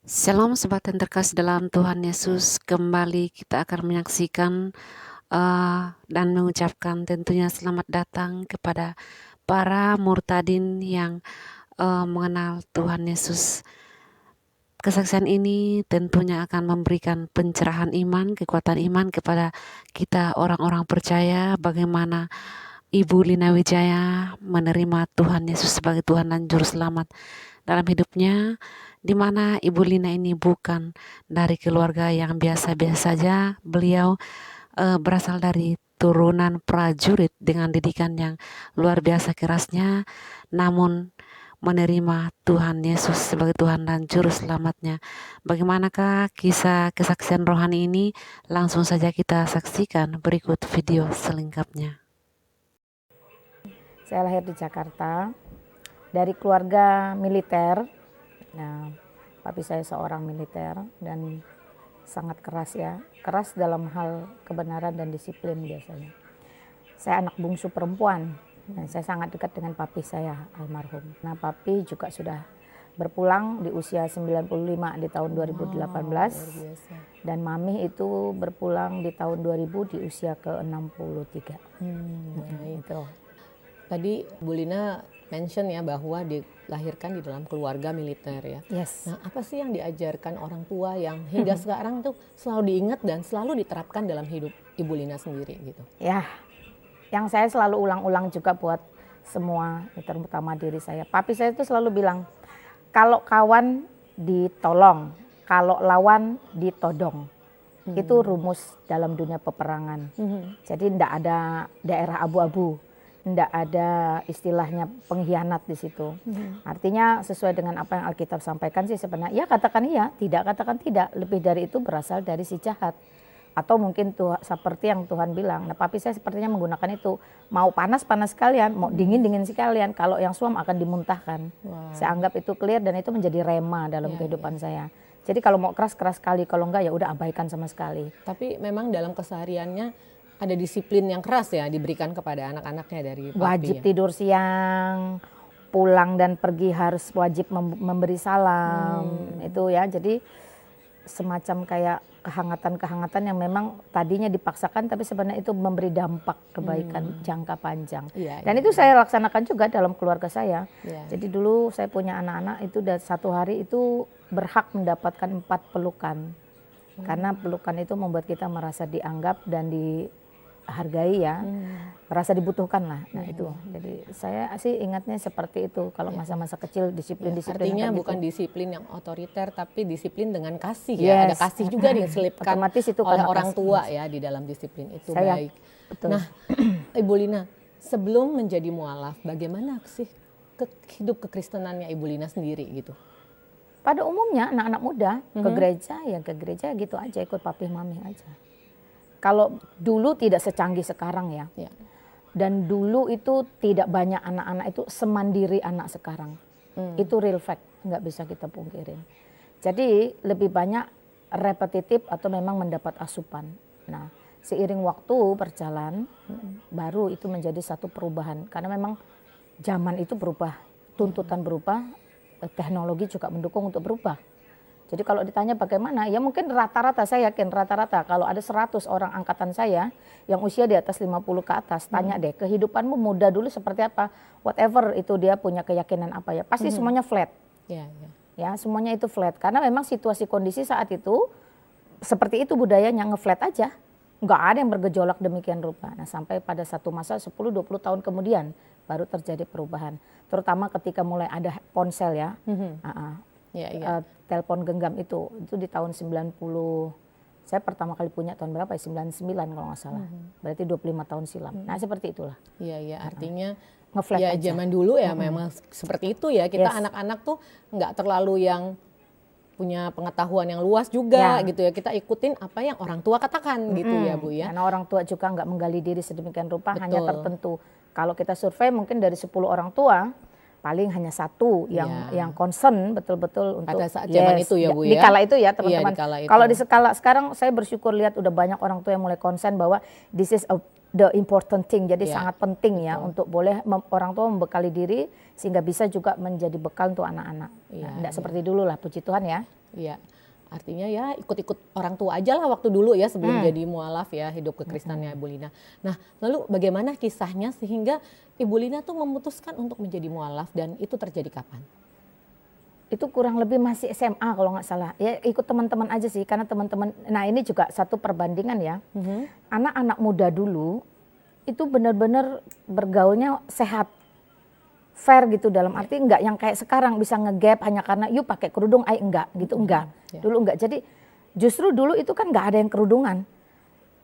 Shalom sobat yang terkasih dalam Tuhan Yesus, kembali kita akan menyaksikan dan mengucapkan tentunya selamat datang kepada para murtadin yang mengenal Tuhan Yesus. Kesaksian ini tentunya akan memberikan pencerahan iman, kekuatan iman kepada kita orang-orang percaya bagaimana Ibu Lina Wijaya menerima Tuhan Yesus sebagai Tuhan dan Juru Selamat dalam hidupnya, di mana Ibu Lina ini bukan dari keluarga yang biasa-biasa saja. Beliau berasal dari turunan prajurit dengan didikan yang luar biasa kerasnya, namun menerima Tuhan Yesus sebagai Tuhan dan Juru Selamatnya. Bagaimanakah kisah kesaksian rohani ini? Langsung saja kita saksikan berikut video selengkapnya. Saya lahir di Jakarta dari keluarga militer. Nah, papi saya seorang militer dan sangat keras ya, keras dalam hal kebenaran dan disiplin biasanya. Saya anak bungsu perempuan dan saya sangat dekat dengan papi saya almarhum. Nah, papi juga sudah berpulang di usia 95 di tahun 2018 dan mami itu berpulang di tahun 2000 di usia ke-63. Itu. Tadi Bu Lina mention ya bahwa dilahirkan di dalam keluarga militer ya. Yes. Nah, apa sih yang diajarkan orang tua yang hingga sekarang tuh selalu diingat dan selalu diterapkan dalam hidup Ibu Lina sendiri gitu? Ya, yang saya selalu ulang-ulang juga buat semua, terutama diri saya. Papi saya itu selalu bilang, kalau kawan ditolong, kalau lawan ditodong. Itu rumus dalam dunia peperangan. Jadi tidak ada daerah abu-abu, tidak ada istilahnya pengkhianat di situ. Artinya sesuai dengan apa yang Alkitab sampaikan sih sebenarnya, ya katakan iya, tidak katakan tidak. Lebih dari itu berasal dari si jahat. Atau mungkin seperti yang Tuhan bilang. Nah, papi saya sepertinya menggunakan itu. Mau panas-panas sekalian, mau dingin-dingin sekalian. Kalau yang suam akan dimuntahkan. Wow. Saya anggap itu clear dan itu menjadi rema dalam kehidupan saya. Jadi kalau mau keras-keras sekali, kalau enggak ya udah abaikan sama sekali. Tapi memang dalam kesehariannya ada disiplin yang keras ya diberikan kepada anak-anaknya dari papi. Wajib tidur siang, pulang dan pergi harus wajib memberi salam. Itu ya, jadi semacam kayak kehangatan-kehangatan yang memang tadinya dipaksakan tapi sebenarnya itu memberi dampak kebaikan jangka panjang. Dan itu saya laksanakan juga dalam keluarga saya. Jadi dulu saya punya anak-anak itu satu hari itu berhak mendapatkan 4 pelukan. Karena pelukan itu membuat kita merasa dianggap dan dihargai ya. Merasa dibutuhkan lah. Nah itu. Jadi saya sih ingatnya seperti itu kalau masa-masa kecil disiplin-disiplin. Artinya bukan disiplin yang otoriter tapi disiplin dengan kasih ya. Ada kasih juga diselipkan oleh orang tua ya di dalam disiplin itu. Baik. Betul. Nah, Ibu Lina, sebelum menjadi mualaf, bagaimana sih hidup kekristenannya Ibu Lina sendiri gitu? Pada umumnya anak-anak muda ke gereja gitu aja, ikut papi mami aja. Kalau dulu tidak secanggih sekarang ya. Dan dulu itu tidak banyak anak-anak itu semandiri anak sekarang. Itu real fact, nggak bisa kita pungkirin. Jadi lebih banyak repetitif atau memang mendapat asupan. Nah, seiring waktu berjalan, baru itu menjadi satu perubahan. Karena memang zaman itu berubah, tuntutan berubah, teknologi juga mendukung untuk berubah. Jadi kalau ditanya bagaimana, ya mungkin rata-rata, saya yakin rata-rata kalau ada 100 orang angkatan saya yang usia di atas 50 ke atas, tanya deh kehidupanmu muda dulu seperti apa, whatever itu dia punya keyakinan apa ya, pasti semuanya flat. Ya, semuanya itu flat, karena memang situasi kondisi saat itu seperti itu budayanya, nge-flat aja. Nggak ada yang bergejolak demikian rupa. Nah sampai pada satu masa 10-20 tahun kemudian baru terjadi perubahan. Terutama ketika mulai ada ponsel ya. Telepon genggam itu di tahun 90, saya pertama kali punya tahun berapa ya, 99 kalau nggak salah, berarti 25 tahun silam. Nah seperti itulah. Artinya ya aja. Zaman dulu ya memang seperti itu ya, kita anak-anak tuh nggak terlalu yang punya pengetahuan yang luas juga gitu ya, kita ikutin apa yang orang tua katakan gitu ya Bu ya. Karena orang tua juga nggak menggali diri sedemikian rupa, hanya tertentu. Kalau kita survei mungkin dari 10 orang tua, paling hanya 1 yang concern betul-betul untuk pada saat zaman itu ya Bu ya. Di kala itu ya teman-teman. Kalau di skala sekarang saya bersyukur lihat udah banyak orang tua yang mulai concern bahwa this is the important thing. Jadi sangat penting ya untuk boleh orang tua membekali diri sehingga bisa juga menjadi bekal untuk anak-anak. Tidak seperti dulu lah, puji Tuhan ya. Iya. Artinya ya ikut-ikut orang tua aja lah waktu dulu ya sebelum jadi mualaf ya hidup kekristenannya Ibu Lina. Nah lalu bagaimana kisahnya sehingga Ibu Lina tuh memutuskan untuk menjadi mualaf dan itu terjadi kapan? Itu kurang lebih masih SMA kalau nggak salah. Ya ikut teman-teman aja sih karena teman-teman. Nah ini juga satu perbandingan ya. Anak-anak muda dulu itu benar-benar bergaulnya sehat. Fair gitu dalam arti enggak yang kayak sekarang bisa ngegap hanya karena yuk pakai kerudung enggak gitu enggak. Dulu enggak. Jadi justru dulu itu kan enggak ada yang kerudungan.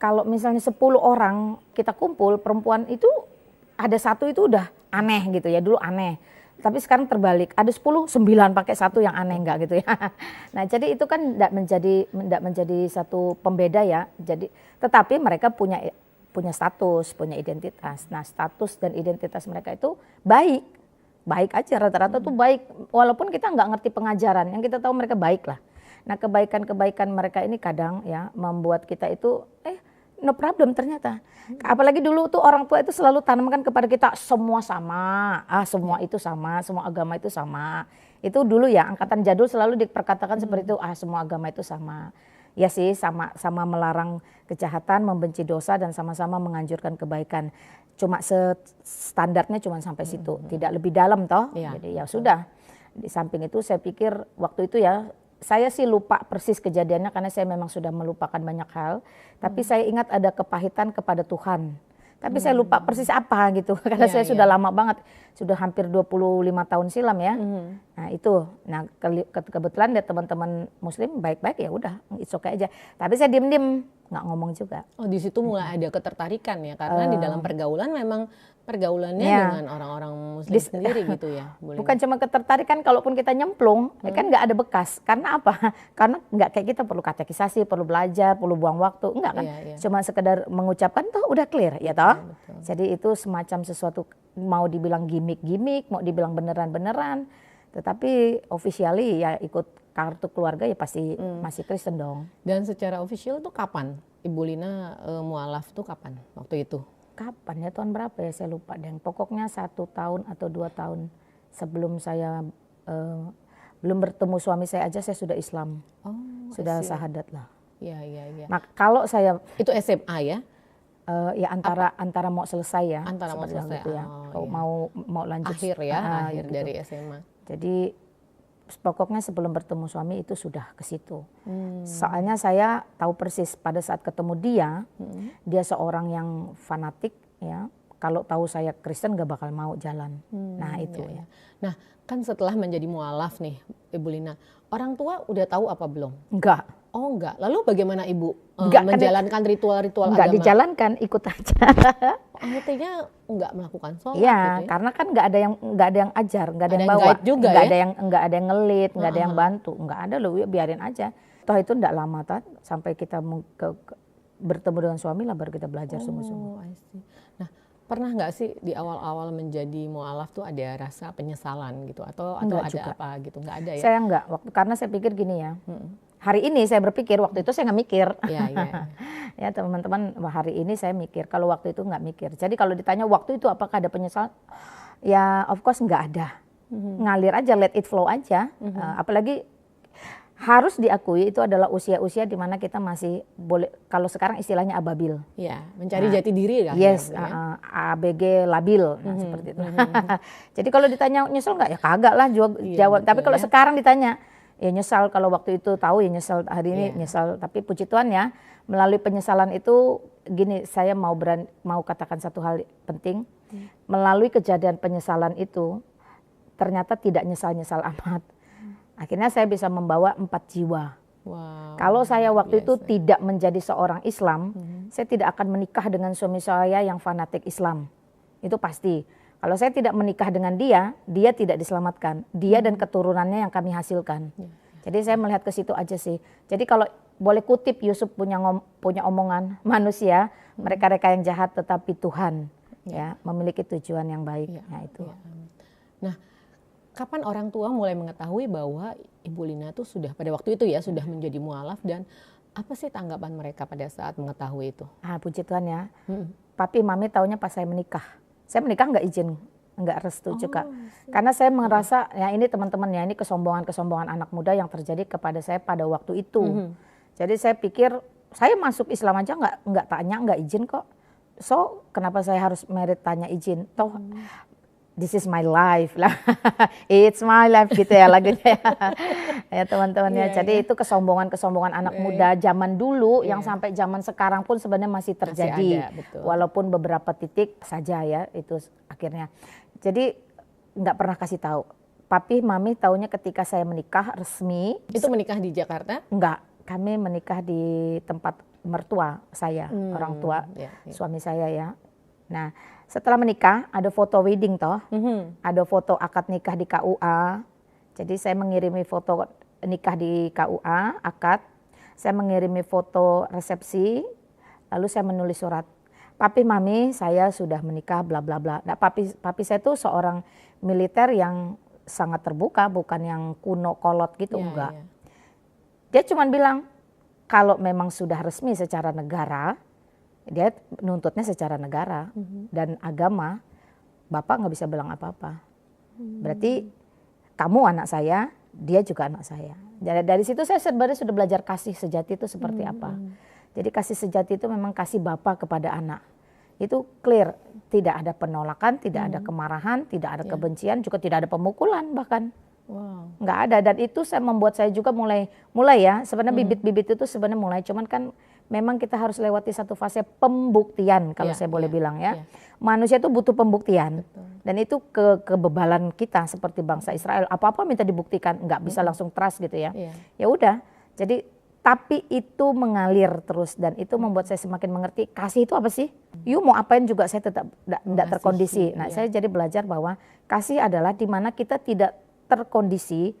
Kalau misalnya 10 orang kita kumpul perempuan itu ada satu itu udah aneh gitu ya, dulu aneh. Tapi sekarang terbalik, ada 10, 9 pakai satu yang aneh enggak gitu ya. Nah, jadi itu kan enggak menjadi satu pembeda ya. Jadi tetapi mereka punya status, punya identitas. Nah, status dan identitas mereka itu baik aja, rata-rata tuh baik, walaupun kita nggak ngerti pengajaran, yang kita tahu mereka baik lah. Nah kebaikan-kebaikan mereka ini kadang ya membuat kita itu no problem ternyata. Apalagi dulu tuh orang tua itu selalu tanamkan kepada kita semua sama, semua itu sama, semua agama itu sama. Itu dulu ya angkatan jadul selalu diperkatakan seperti itu, semua agama itu sama. Ya sih sama melarang kejahatan, membenci dosa dan sama-sama menganjurkan kebaikan. Cuma standarnya cuma sampai situ, tidak lebih dalam toh. Jadi ya sudah. Di samping itu saya pikir waktu itu ya, saya sih lupa persis kejadiannya karena saya memang sudah melupakan banyak hal. Tapi saya ingat ada kepahitan kepada Tuhan. Tapi saya lupa persis apa gitu karena saya sudah lama banget, sudah hampir 25 tahun silam ya. Nah itu, kebetulan ya teman-teman Muslim baik-baik ya udah, it's okay aja. Tapi saya diem-diem nggak ngomong juga. Oh di situ mulai ada ketertarikan ya karena di dalam pergaulan memang pergaulannya dengan orang-orang Muslim sendiri gitu ya. Bukan cuma ketertarikan, kalaupun kita nyemplung kan nggak ada bekas. Karena apa? Karena nggak kayak kita perlu katekisasi, perlu belajar, perlu buang waktu, enggak kan? Cuma sekedar mengucapkan toh udah clear ya toh. Jadi itu semacam sesuatu mau dibilang gimmick, mau dibilang beneran-beneran. Tetapi officially ya ikut kartu keluarga ya pasti masih Kristen dong. Dan secara official tuh kapan Ibu Lina mualaf tuh kapan waktu itu? Kapan ya, tahun berapa ya saya lupa deh. Pokoknya 1 tahun atau 2 tahun sebelum saya belum bertemu suami saya aja saya sudah Islam. Sudah syahadat lah. Iya. Nah kalau saya itu SMA ya? Ya antara mau selesai ya. Antara mau selesai gitu ya. Kalau mau lanjut akhir ya, akhir gitu. dari SMA. Jadi pokoknya sebelum bertemu suami itu sudah ke situ. Soalnya saya tahu persis pada saat ketemu dia seorang yang fanatik ya. Kalau tahu saya Kristen gak bakal mau jalan. Nah itu ya. Nah kan setelah menjadi mualaf nih Ibu Lina, orang tua udah tahu apa belum? Enggak. Oh enggak. Lalu bagaimana Ibu menjalankan ritual-ritual agama? Enggak dijalankan, ikut aja. Artinya enggak melakukan sholat ya, gitu ya? karena kan enggak ada yang ajar, enggak ada yang bawa, juga enggak ya? enggak ada yang ngelit, enggak ada yang bantu, enggak ada loh, biarin aja. Toh itu enggak lama kan sampai kita bertemu dengan suami lah baru kita belajar sungguh-sungguh. Nah, pernah nggak sih di awal-awal menjadi mualaf tuh ada rasa penyesalan gitu atau ada juga apa gitu? Nggak ada ya? Saya enggak, karena saya pikir gini ya. Hari ini saya berpikir, waktu itu saya nggak mikir. Ya teman-teman, hari ini saya mikir, kalau waktu itu nggak mikir. Jadi kalau ditanya waktu itu apakah ada penyesalan? Ya of course nggak ada. Ngalir aja, let it flow aja. Apalagi harus diakui itu adalah usia-usia di mana kita masih boleh, kalau sekarang istilahnya ababil. Ya, mencari jati diri lah. Yes, ABG labil, seperti itu. Jadi kalau ditanya nyesel nggak? Ya kagak lah jawab. Tapi kalau sekarang ditanya, ya nyesal, kalau waktu itu tahu ya nyesal, hari ini nyesal. Tapi puji Tuhan ya, melalui penyesalan itu gini, saya mau katakan satu hal penting. Melalui kejadian penyesalan itu ternyata tidak nyesal-nyesal amat. Akhirnya saya bisa membawa 4 jiwa. Wow, kalau saya waktu itu tidak menjadi seorang Islam, saya tidak akan menikah dengan suami saya yang fanatik Islam. Itu pasti. Kalau saya tidak menikah dengan dia tidak diselamatkan. Dia dan keturunannya yang kami hasilkan. Jadi saya melihat ke situ aja sih. Jadi kalau boleh kutip Yusuf punya omongan, manusia, mereka-mereka yang jahat tetapi Tuhan ya memiliki tujuan yang baik. Nah itu. Nah, kapan orang tua mulai mengetahui bahwa Ibu Lina tuh sudah pada waktu itu ya sudah menjadi mualaf dan apa sih tanggapan mereka pada saat mengetahui itu? Puji Tuhan ya. Papi mami taunya pas saya menikah. Saya menikah nggak izin enggak restu juga. Karena saya merasa ya ini teman-teman ya, ini kesombongan anak muda yang terjadi kepada saya pada waktu itu. Jadi saya pikir saya masuk Islam aja enggak tanya, enggak izin kok. So kenapa saya harus merit tanya izin? Toh this is my life lah. It's my life gitu ya lagunya ya teman-teman ya. Jadi itu kesombongan anak muda zaman dulu yang sampai zaman sekarang pun sebenarnya masih terjadi. Masih ada, walaupun beberapa titik saja ya itu akhirnya. Jadi nggak pernah kasih tahu. Papi mami taunya ketika saya menikah resmi. Itu menikah di Jakarta? Enggak, kami menikah di tempat mertua saya, orang tua suami saya ya. Nah, setelah menikah ada foto wedding toh, ada foto akad nikah di KUA. Jadi saya mengirimi foto nikah di KUA, akad. Saya mengirimi foto resepsi, lalu saya menulis surat. Papi mami saya sudah menikah bla bla bla. Nah, papi saya tuh seorang militer yang sangat terbuka, bukan yang kuno kolot gitu, enggak. Dia cuma bilang kalau memang sudah resmi secara negara, dia nuntutnya secara negara dan agama, Bapak nggak bisa bilang apa-apa. Berarti kamu anak saya, dia juga anak saya. Jadi dari situ saya sebenarnya sudah belajar kasih sejati itu seperti apa. Jadi kasih sejati itu memang kasih Bapak kepada anak. Itu clear, tidak ada penolakan, tidak ada kemarahan, tidak ada kebencian, juga tidak ada pemukulan bahkan. Nggak ada, dan itu membuat saya juga mulai ya, sebenarnya bibit-bibit itu sebenarnya mulai, cuman kan memang kita harus lewati satu fase pembuktian kalau saya boleh bilang ya. Manusia itu butuh pembuktian. Dan itu kebebalan kita seperti bangsa Israel, apa-apa minta dibuktikan, nggak bisa langsung trust gitu ya. Ya udah, jadi tapi itu mengalir terus dan itu membuat saya semakin mengerti kasih itu apa sih? You mau apain juga saya tetap tidak terkondisi. Nah, saya jadi belajar bahwa kasih adalah di mana kita tidak terkondisi,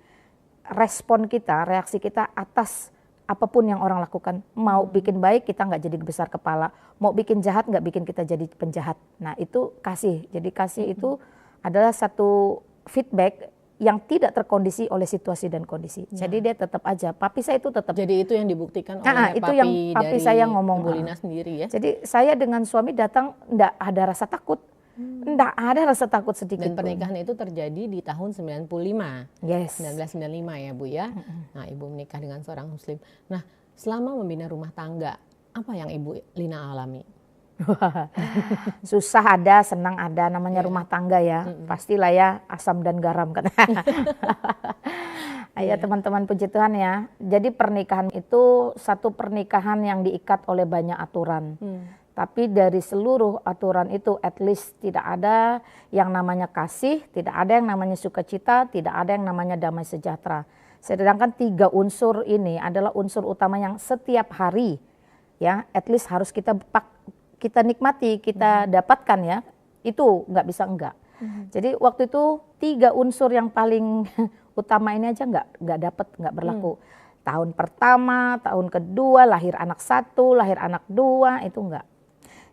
respon kita, reaksi kita atas apapun yang orang lakukan. Mau bikin baik kita nggak jadi besar kepala, mau bikin jahat nggak bikin kita jadi penjahat. Nah itu kasih. Jadi kasih itu adalah satu feedback yang tidak terkondisi oleh situasi dan kondisi. Jadi dia tetap aja. Papi saya itu tetap. Jadi itu yang dibuktikan oleh itu yang papi saya ngomong. Bu Lina sendiri ya. Jadi saya dengan suami datang nggak ada rasa takut. Nggak ada rasa takut sedikit. Dan pernikahan itu terjadi di tahun 95. Yes. 1995 ya Bu ya. Nah Ibu menikah dengan seorang muslim. Nah selama membina rumah tangga, apa yang Ibu Lina alami? Susah ada, senang ada, namanya rumah tangga ya. Pastilah ya asam dan garam kan. Ayo teman-teman puji Tuhan ya. Jadi pernikahan itu satu pernikahan yang diikat oleh banyak aturan. Tapi dari seluruh aturan itu at least tidak ada yang namanya kasih, tidak ada yang namanya sukacita, tidak ada yang namanya damai sejahtera. Sedangkan 3 unsur ini adalah unsur utama yang setiap hari ya at least harus kita nikmati, kita dapatkan ya. Itu nggak bisa enggak. Jadi waktu itu 3 unsur yang paling utama ini aja nggak berlaku. Tahun pertama, tahun kedua, lahir anak 1, lahir anak 2 itu enggak.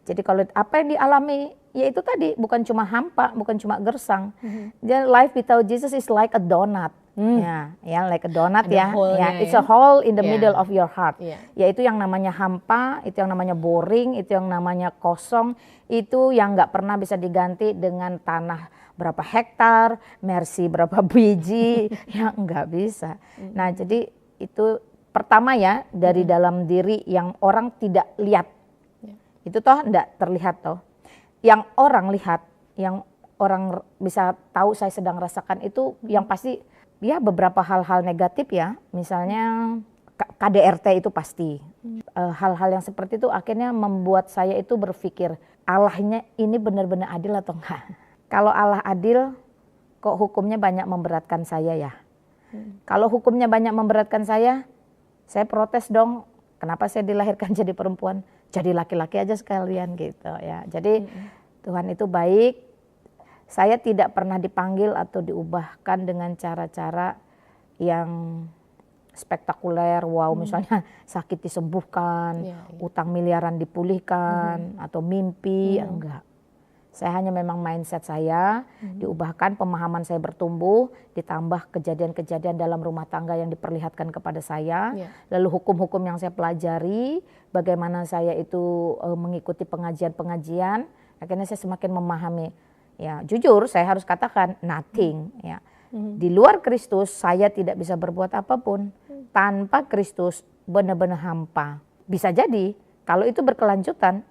Jadi kalau apa yang dialami, ya itu tadi bukan cuma hampa, bukan cuma gersang. Jadi life without Jesus is like a donut. Ya, like a donut ya. It's a hole in the middle of your heart. Yaitu yang namanya hampa, itu yang namanya boring, itu yang namanya kosong, itu yang nggak pernah bisa diganti dengan tanah berapa hektar, mercy berapa biji, ya nggak bisa. Nah jadi itu pertama ya dari dalam diri yang orang tidak lihat. Itu toh enggak terlihat toh. Yang orang lihat, yang orang bisa tahu saya sedang rasakan itu yang pasti ya beberapa hal-hal negatif ya. Misalnya KDRT itu pasti. Hal-hal yang seperti itu akhirnya membuat saya itu berpikir Allahnya ini benar-benar adil atau enggak. Kalau Allah adil kok hukumnya banyak memberatkan saya ya. Kalau hukumnya banyak memberatkan saya protes dong. Kenapa saya dilahirkan jadi perempuan? Jadi laki-laki aja sekalian gitu ya. Jadi Tuhan itu baik. Saya tidak pernah dipanggil atau diubahkan dengan cara-cara yang spektakuler. Wow, misalnya sakit disembuhkan, utang miliaran dipulihkan, atau mimpi, enggak. Saya hanya memang mindset saya diubahkan, pemahaman saya bertumbuh, ditambah kejadian-kejadian dalam rumah tangga yang diperlihatkan kepada saya, lalu hukum-hukum yang saya pelajari, bagaimana saya itu mengikuti pengajian-pengajian, akhirnya saya semakin memahami Ya, jujur saya harus katakan nothing ya. Di luar Kristus saya tidak bisa berbuat apapun. Tanpa Kristus benar-benar hampa. Bisa jadi kalau itu berkelanjutan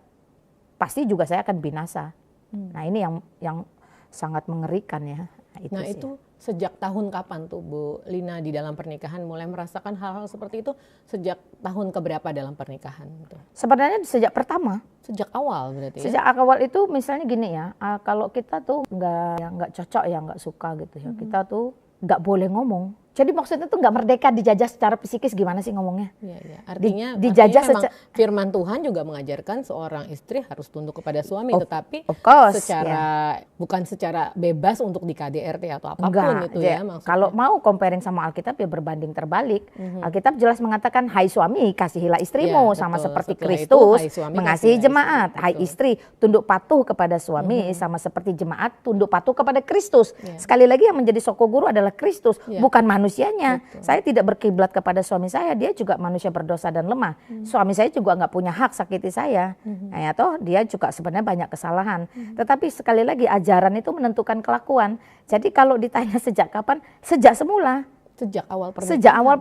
pasti juga saya akan binasa. Nah, ini yang sangat mengerikan ya. Nah, itu sejak tahun kapan tuh Bu Lina di dalam pernikahan mulai merasakan hal-hal seperti itu? Sejak tahun keberapa dalam pernikahan gitu? Sebenarnya sejak pertama. Sejak awal berarti ya? Sejak awal itu misalnya gini ya, kalau kita tuh nggak cocok ya, nggak suka gitu ya, kita tuh nggak boleh ngomong. Jadi maksudnya tuh nggak merdeka, dijajah secara psikis, gimana sih ngomongnya? Iya. Artinya dijajah memang firman Tuhan juga mengajarkan seorang istri harus tunduk kepada suami, tetapi bukan secara bebas untuk di KDRT atau apapun. Enggak, itu ya maksudnya. Kalau mau comparing sama Alkitab ya berbanding terbalik. Alkitab jelas mengatakan, hai suami kasihilah istrimu, sama seperti Kristus mengasihi jemaat. Hai istri tunduk patuh kepada suami, sama seperti jemaat tunduk patuh kepada Kristus. Sekali lagi yang menjadi soko guru adalah Kristus, bukan manusianya. Saya tidak berkiblat kepada suami saya, dia juga manusia berdosa dan lemah. Suami saya juga nggak punya hak sakiti saya. Nah, ya toh dia juga sebenarnya banyak kesalahan. Tetapi sekali lagi ajaran itu menentukan kelakuan. Jadi kalau ditanya sejak kapan? Sejak semula. Sejak awal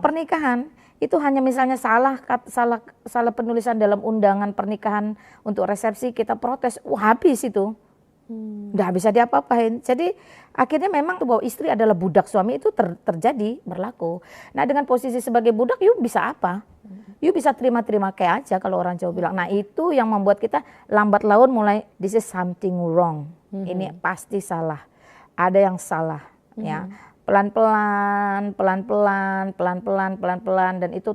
pernikahan. Itu hanya misalnya salah penulisan dalam undangan pernikahan untuk resepsi, kita protes, habis itu. Nggak bisa diapa-apain. Jadi akhirnya memang bahwa istri adalah budak suami itu terjadi, berlaku. Nah, dengan posisi sebagai budak, yuk bisa apa? Yuk bisa terima-terima kayak aja kalau orang Jawa bilang. Nah, itu yang membuat kita lambat laun mulai, this is something wrong. Ini pasti salah. Ada yang salah, ya. Pelan-pelan, dan itu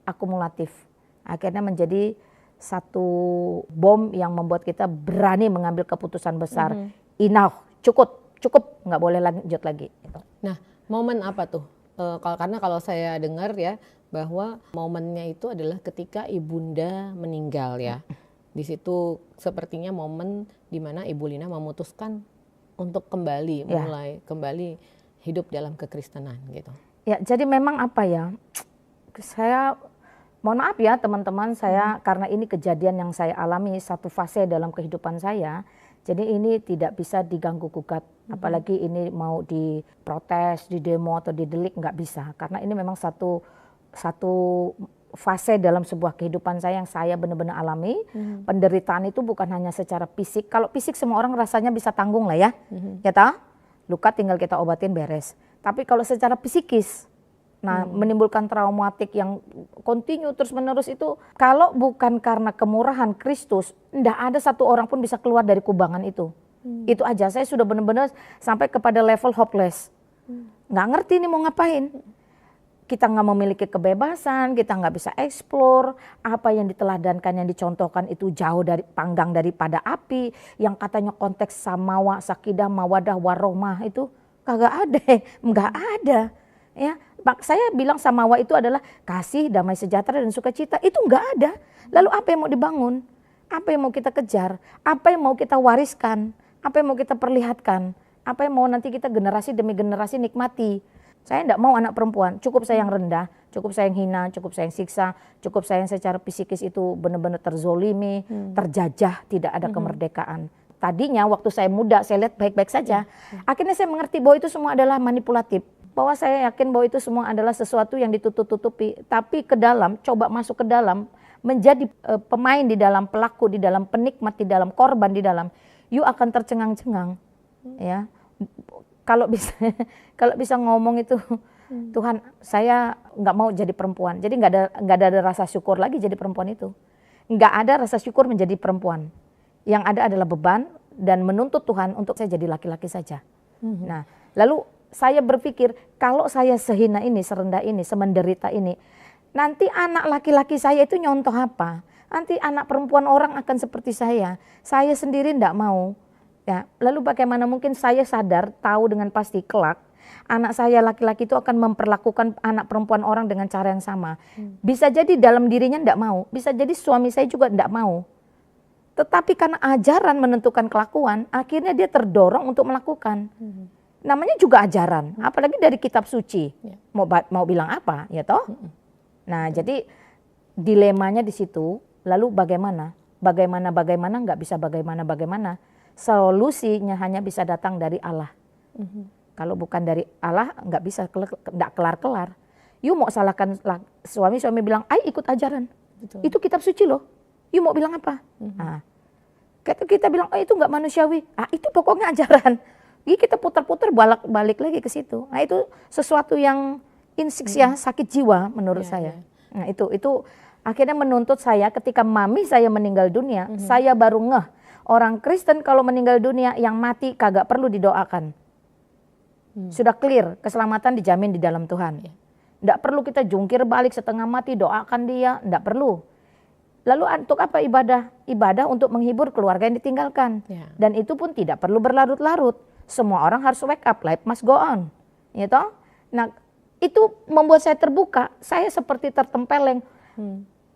akumulatif. Akhirnya menjadi satu bom yang membuat kita berani mengambil keputusan besar. Enough, cukup, nggak boleh lanjut lagi. Nah, momen apa tuh? Karena kalau saya dengar ya, bahwa momennya itu adalah ketika ibunda meninggal ya. Di situ sepertinya momen di mana Ibu Lina memutuskan untuk mulai kembali hidup dalam kekristenan gitu. Ya, jadi memang apa ya? Saya mohon maaf ya teman-teman, saya karena ini kejadian yang saya alami satu fase dalam kehidupan saya. Jadi ini tidak bisa diganggu gugat, apalagi ini mau diprotes, di demo atau didelik, nggak bisa. Karena ini memang satu fase dalam sebuah kehidupan saya yang saya benar-benar alami. Penderitaan itu bukan hanya secara fisik. Kalau fisik semua orang rasanya bisa tanggung lah ya, ya toh? Luka tinggal kita obatin beres. Tapi kalau secara psikis, menimbulkan traumatik yang kontinu terus-menerus itu, kalau bukan karena kemurahan Kristus, enggak ada satu orang pun bisa keluar dari kubangan itu. Itu aja, saya sudah benar-benar sampai kepada level hopeless. Nggak ngerti nih mau ngapain. Kita nggak memiliki kebebasan, kita nggak bisa explore, apa yang diteladankan, yang dicontohkan itu jauh dari panggang daripada api, yang katanya konteks samawa, sakidah, mawadah, warohmah itu kagak ada, nggak ada. Ya, saya bilang samawa itu adalah kasih, damai sejahtera dan sukacita. Itu nggak ada. Lalu apa yang mau dibangun? Apa yang mau kita kejar? Apa yang mau kita wariskan? Apa yang mau kita perlihatkan? Apa yang mau nanti kita generasi demi generasi nikmati? Saya enggak mau anak perempuan, cukup saya yang rendah, cukup saya yang hina, cukup saya yang siksa, cukup saya yang secara psikis itu benar-benar terzolimi, terjajah, tidak ada kemerdekaan. Tadinya waktu saya muda, saya lihat baik-baik saja. Akhirnya saya mengerti bahwa itu semua adalah manipulatif. Bahwa saya yakin bahwa itu semua adalah sesuatu yang ditutup-tutupi. Tapi ke dalam, coba masuk ke dalam, menjadi pemain di dalam, pelaku di dalam, penikmat di dalam, korban di dalam, you akan tercengang-cengang. Ya. Kalau bisa ngomong itu, Tuhan, saya nggak mau jadi perempuan. Jadi nggak ada rasa syukur lagi jadi perempuan itu. Nggak ada rasa syukur menjadi perempuan. Yang ada adalah beban dan menuntut Tuhan untuk saya jadi laki-laki saja. Nah, lalu saya berpikir kalau saya sehina ini, serendah ini, semenderita ini, nanti anak laki-laki saya itu nyontoh apa? Nanti anak perempuan orang akan seperti saya. Saya sendiri nggak mau. Ya, lalu bagaimana mungkin saya sadar, tahu dengan pasti kelak anak saya laki-laki itu akan memperlakukan anak perempuan orang dengan cara yang sama. Bisa jadi dalam dirinya enggak mau, bisa jadi suami saya juga enggak mau. Tetapi karena ajaran menentukan kelakuan, akhirnya dia terdorong untuk melakukan. Namanya juga ajaran, apalagi dari kitab suci. Mau bilang apa, ya toh? Nah, jadi dilemanya di situ. Lalu bagaimana? Bagaimana enggak bisa bagaimana. solusinya hanya bisa datang dari Allah. Kalau bukan dari Allah nggak bisa, nggak kelar-kelar. You mau salahkan suami bilang, ikut ajaran. Betul. Itu kitab suci loh. You mau bilang apa? Nah, kita bilang, itu nggak manusiawi. Itu pokoknya ajaran. Jadi kita putar-putar balik lagi ke situ. Nah itu sesuatu yang insiks ya, sakit jiwa menurut saya. Nah itu akhirnya menuntut saya ketika mami saya meninggal dunia, saya baru ngeh. Orang Kristen kalau meninggal dunia yang mati kagak perlu didoakan. Sudah clear, keselamatan dijamin di dalam Tuhan. Nggak perlu kita jungkir balik setengah mati, doakan dia, nggak perlu. Lalu untuk apa ibadah? Ibadah untuk menghibur keluarga yang ditinggalkan. Dan itu pun tidak perlu berlarut-larut. Semua orang harus wake up, life must go on. Gitu? Nah itu membuat saya terbuka, saya seperti tertempeleng.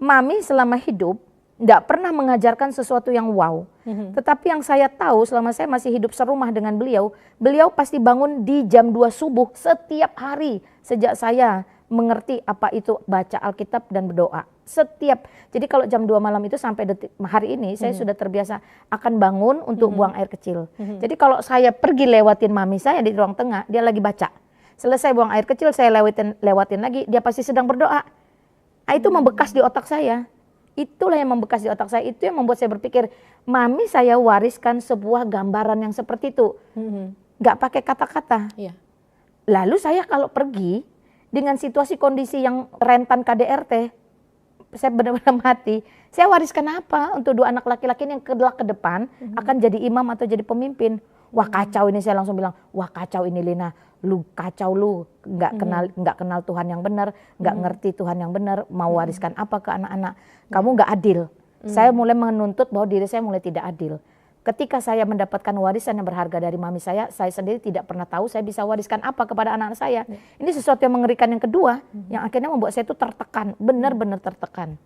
Mami selama hidup nggak pernah mengajarkan sesuatu yang wow. Tetapi yang saya tahu selama saya masih hidup serumah dengan beliau, beliau pasti bangun di jam 2 subuh setiap hari sejak saya mengerti apa itu baca Alkitab dan berdoa. Jadi kalau jam 2 malam itu sampai hari ini saya sudah terbiasa akan bangun untuk buang air kecil. Jadi kalau saya pergi lewatin mami saya di ruang tengah, dia lagi baca. Selesai buang air kecil, saya lewatin lagi, dia pasti sedang berdoa. Itu membekas di otak saya. Itulah yang membekas di otak saya, itu yang membuat saya berpikir, mami saya wariskan sebuah gambaran yang seperti itu. Gak pakai kata-kata. Lalu saya kalau pergi, dengan situasi kondisi yang rentan KDRT, saya benar-benar mati. Saya wariskan apa untuk 2 anak laki-laki yang kelak ke depan akan jadi imam atau jadi pemimpin. Wah kacau ini, saya langsung bilang, wah kacau ini Lina, lu kacau lu, nggak kenal Tuhan yang benar, nggak ngerti Tuhan yang benar, mau wariskan apa ke anak-anak, kamu nggak adil. Saya mulai menuntut bahwa diri saya mulai tidak adil. Ketika saya mendapatkan warisan yang berharga dari mami saya sendiri tidak pernah tahu saya bisa wariskan apa kepada anak-anak saya. Ini sesuatu yang mengerikan yang kedua, yang akhirnya membuat saya itu tertekan, benar-benar tertekan.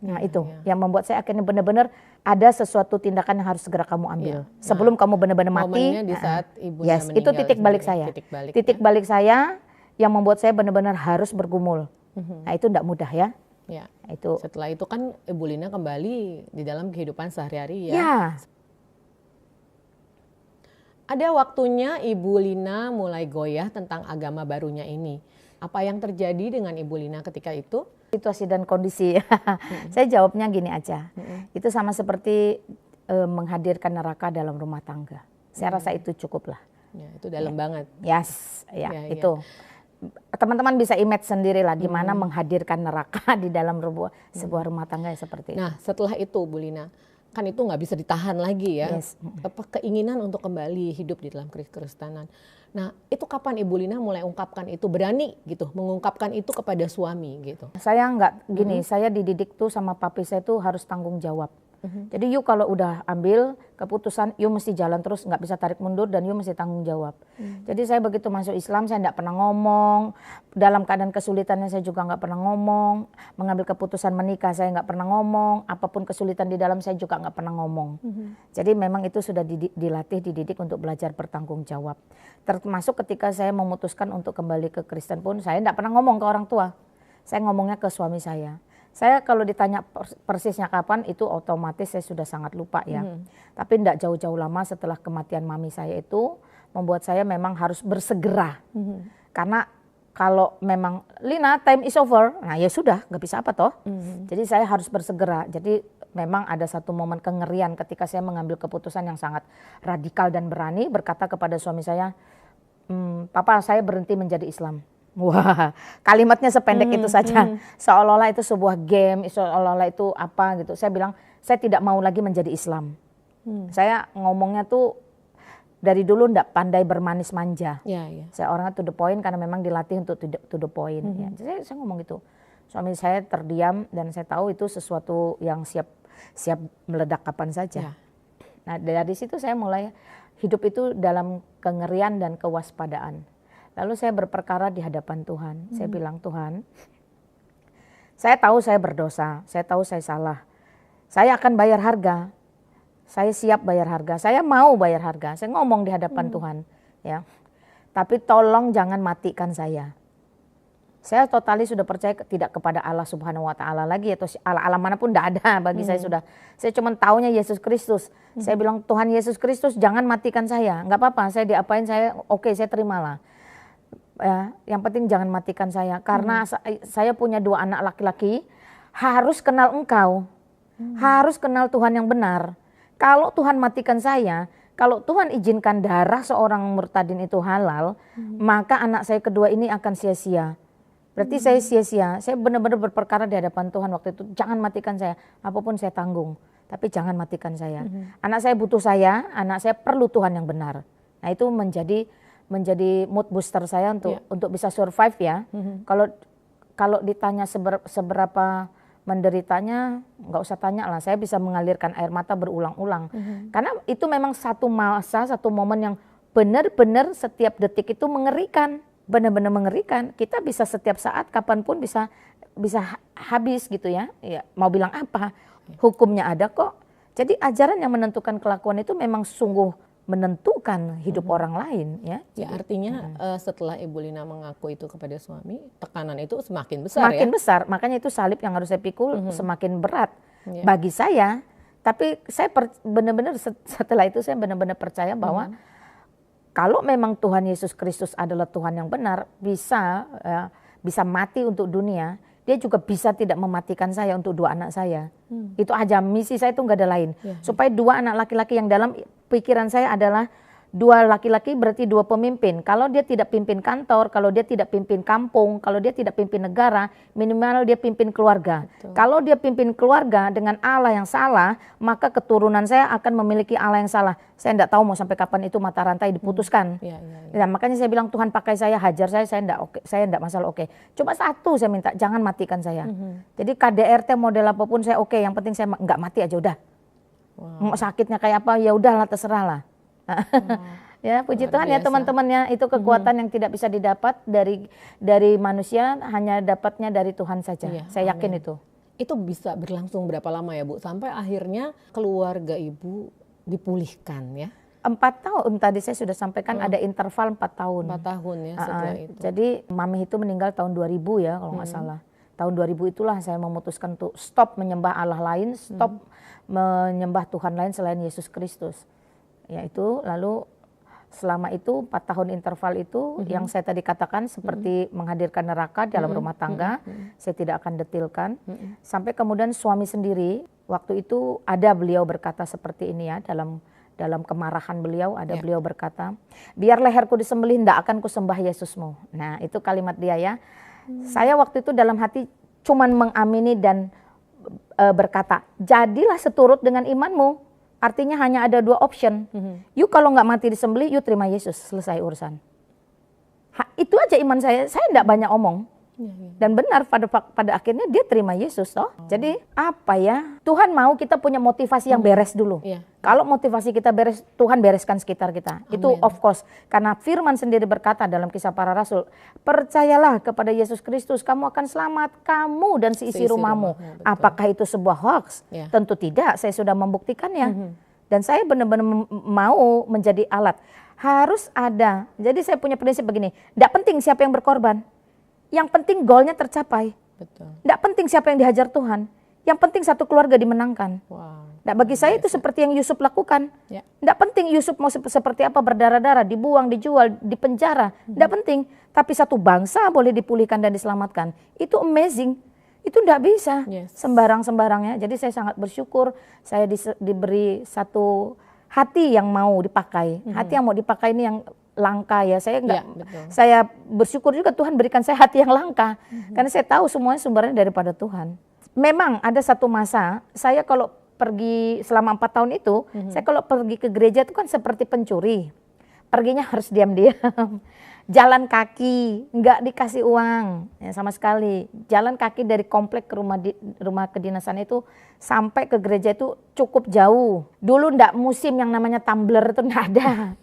Nah itu yang membuat saya akhirnya benar-benar ada sesuatu tindakan yang harus segera kamu ambil. Sebelum kamu benar-benar mati. Momennya di saat ibunya meninggal. Itu titik balik saya. Titik balik saya yang membuat saya benar-benar harus bergumul. Nah itu tidak mudah ya. Itu. Setelah itu kan Ibu Lina kembali di dalam kehidupan sehari-hari ya. Ada waktunya Ibu Lina mulai goyah tentang agama barunya ini. Apa yang terjadi dengan Ibu Lina ketika itu? Situasi dan kondisi. Saya jawabnya gini aja. Itu sama seperti menghadirkan neraka dalam rumah tangga. Saya rasa itu cukup lah. Itu dalam banget. Itu. Teman-teman bisa image sendiri lah gimana menghadirkan neraka di dalam sebuah rumah tangga seperti itu. Nah setelah itu Bu Lina, kan itu nggak bisa ditahan lagi ya, keinginan untuk kembali hidup di dalam kekristenan. Nah itu kapan Ibu Lina mulai ungkapkan itu, berani gitu mengungkapkan itu kepada suami gitu? Saya nggak gini, saya dididik tuh sama papi saya tuh harus tanggung jawab. Jadi you kalau udah ambil keputusan, you mesti jalan terus, nggak bisa tarik mundur dan you mesti tanggung jawab. Jadi saya begitu masuk Islam saya nggak pernah ngomong, dalam keadaan kesulitannya saya juga nggak pernah ngomong, mengambil keputusan menikah saya nggak pernah ngomong, apapun kesulitan di dalam saya juga nggak pernah ngomong. Jadi memang itu sudah dididik untuk belajar bertanggung jawab. Termasuk ketika saya memutuskan untuk kembali ke Kristen pun saya nggak pernah ngomong ke orang tua, saya ngomongnya ke suami saya. Saya kalau ditanya persisnya kapan itu otomatis saya sudah sangat lupa ya. Tapi tidak jauh-jauh lama setelah kematian mami saya itu membuat saya memang harus bersegera. Karena kalau memang Lina time is over, nah ya sudah nggak bisa apa toh. Jadi saya harus bersegera. Jadi memang ada satu momen kengerian ketika saya mengambil keputusan yang sangat radikal dan berani berkata kepada suami saya, Papa saya berhenti menjadi Islam. Wah, kalimatnya sependek itu saja. Seolah-olah itu sebuah game, seolah-olah itu apa gitu. Saya bilang, saya tidak mau lagi menjadi Islam. Saya ngomongnya tuh dari dulu ndak pandai bermanis manja. Saya orangnya to the point karena memang dilatih untuk to the point. Saya ngomong gitu. Suami saya terdiam dan saya tahu itu sesuatu yang siap meledak kapan saja. Nah dari situ saya mulai hidup itu dalam kengerian dan kewaspadaan. Lalu saya berperkara di hadapan Tuhan. Saya bilang, Tuhan, saya tahu saya berdosa, saya tahu saya salah. Saya akan bayar harga. Saya siap bayar harga. Saya mau bayar harga. Saya ngomong di hadapan Tuhan, ya. Tapi tolong jangan matikan saya. Saya totalis sudah percaya tidak kepada Allah Subhanahu wa taala lagi, atau Allah manapun tidak ada bagi saya sudah. Saya cuma taunya Yesus Kristus. Saya bilang, Tuhan Yesus Kristus jangan matikan saya. Enggak apa-apa, saya diapain saya oke, saya terimalah. Ya, yang penting jangan matikan saya karena saya punya 2 anak laki-laki, harus kenal Engkau. Harus kenal Tuhan yang benar. Kalau Tuhan matikan saya, kalau Tuhan izinkan darah seorang murtadin itu halal, maka anak saya kedua ini akan sia-sia. Berarti saya sia-sia. Saya benar-benar berperkara di hadapan Tuhan waktu itu. Jangan matikan saya. Apapun saya tanggung. Tapi jangan matikan saya. Anak saya butuh saya. Anak saya perlu Tuhan yang benar. Nah itu menjadi mood booster saya untuk bisa survive ya. Kalau ditanya seberapa menderitanya, nggak usah tanya lah. Saya bisa mengalirkan air mata berulang-ulang. Karena itu memang satu masa, satu momen yang benar-benar setiap detik itu mengerikan. Benar-benar mengerikan. Kita bisa setiap saat, kapanpun bisa habis gitu ya. Ya mau bilang apa? Hukumnya ada kok. Jadi ajaran yang menentukan kelakuan itu memang sungguh menentukan hidup orang lain ya. Ya artinya setelah Ibu Lina mengaku itu kepada suami, tekanan itu semakin besar semakin besar. Makanya itu salib yang harus saya pikul semakin berat bagi saya. Tapi saya benar-benar setelah itu saya benar-benar percaya bahwa kalau memang Tuhan Yesus Kristus adalah Tuhan yang benar, bisa mati untuk dunia, dia juga bisa tidak mematikan saya untuk 2 anak saya. Itu aja, misi saya itu nggak ada lain. Supaya 2 anak laki-laki yang dalam pikiran saya adalah 2 laki-laki berarti 2 pemimpin. Kalau dia tidak pimpin kantor, kalau dia tidak pimpin kampung, kalau dia tidak pimpin negara, minimal dia pimpin keluarga. Kalau dia pimpin keluarga dengan Allah yang salah, maka keturunan saya akan memiliki Allah yang salah. Saya tidak tahu mau sampai kapan itu mata rantai diputuskan. Ya, makanya saya bilang Tuhan pakai saya, hajar saya tidak oke, saya tidak masalah oke. Cuma satu saya minta, jangan matikan saya. Jadi KDRT model apapun saya oke, yang penting saya nggak mati aja udah. Mau sakitnya kayak apa ya udahlah terserah lah. Ya puji Tuhan ya teman-temannya, itu kekuatan yang tidak bisa didapat dari manusia, hanya dapatnya dari Tuhan saja. Saya yakin itu. Itu bisa berlangsung berapa lama ya Bu? Sampai akhirnya keluarga Ibu dipulihkan ya? 4 tahun tadi saya sudah sampaikan, ada interval 4 tahun. 4 tahun ya setelah itu. Jadi Mami itu meninggal tahun 2000 ya kalau nggak salah. Tahun 2000 itulah saya memutuskan untuk stop menyembah Allah lain, stop menyembah Tuhan lain selain Yesus Kristus. Ya itu, lalu selama itu 4 tahun interval itu yang saya tadi katakan seperti menghadirkan neraka dalam rumah tangga, saya tidak akan detilkan. Sampai kemudian suami sendiri, waktu itu ada beliau berkata seperti ini ya, dalam kemarahan beliau ada beliau berkata, biar leherku disembelih, ndak akan kusembah Yesusmu. Nah itu kalimat dia ya. Saya waktu itu dalam hati cuman mengamini dan berkata, jadilah seturut dengan imanmu. Artinya hanya ada 2 option. You kalau nggak mati disembelih, you terima Yesus, selesai urusan. Itu aja iman saya tidak banyak omong. Dan benar pada akhirnya dia terima Yesus toh. Jadi apa ya, Tuhan mau kita punya motivasi yang beres dulu. Kalau motivasi kita beres, Tuhan bereskan sekitar kita. Itu of course, karena firman sendiri berkata dalam Kisah Para Rasul, percayalah kepada Yesus Kristus, kamu akan selamat, kamu dan seisi rumahmu. Apakah itu sebuah hoax? Tentu tidak, saya sudah membuktikannya. Dan saya benar-benar mau menjadi alat. Harus ada, jadi saya punya prinsip begini, tidak penting siapa yang berkorban, yang penting goalnya tercapai. Tidak penting siapa yang dihajar Tuhan, yang penting satu keluarga dimenangkan. Nah, bagi saya itu seperti yang Yusuf lakukan. Tidak penting Yusuf mau seperti apa, berdarah-darah, dibuang, dijual, dipenjara. Tidak penting. Tapi satu bangsa boleh dipulihkan dan diselamatkan. Itu amazing. Itu tidak bisa sembarang-sembarangnya. Jadi saya sangat bersyukur saya diberi satu hati yang mau dipakai. Hati yang mau dipakai ini yang langka ya. Saya bersyukur juga Tuhan berikan saya hati yang langka. Karena saya tahu semuanya sumbernya daripada Tuhan. Memang ada satu masa saya kalau pergi selama 4 tahun itu, saya kalau pergi ke gereja itu kan seperti pencuri. Perginya harus diam-diam. Jalan kaki, nggak dikasih uang ya, sama sekali. Jalan kaki dari komplek ke rumah kedinasan itu sampai ke gereja itu cukup jauh. Dulu ndak musim yang namanya tumbler itu ndak ada.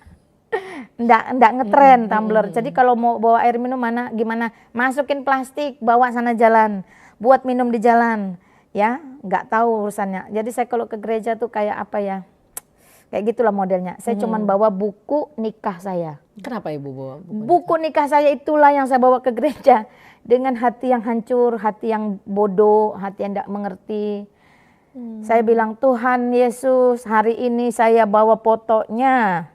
Ndak ngetren tumbler. Jadi kalau mau bawa air minum gimana? Masukin plastik, bawa sana jalan. Buat minum di jalan. Ya, nggak tahu urusannya. Jadi saya kalau ke gereja tuh kayak apa ya? Kayak gitulah modelnya. Saya cuman bawa buku nikah saya. Kenapa Ibu bawa buku nikah saya? Itulah yang saya bawa ke gereja. Dengan hati yang hancur, hati yang bodoh, hati yang tidak mengerti. Saya bilang, Tuhan Yesus, hari ini saya bawa fotonya.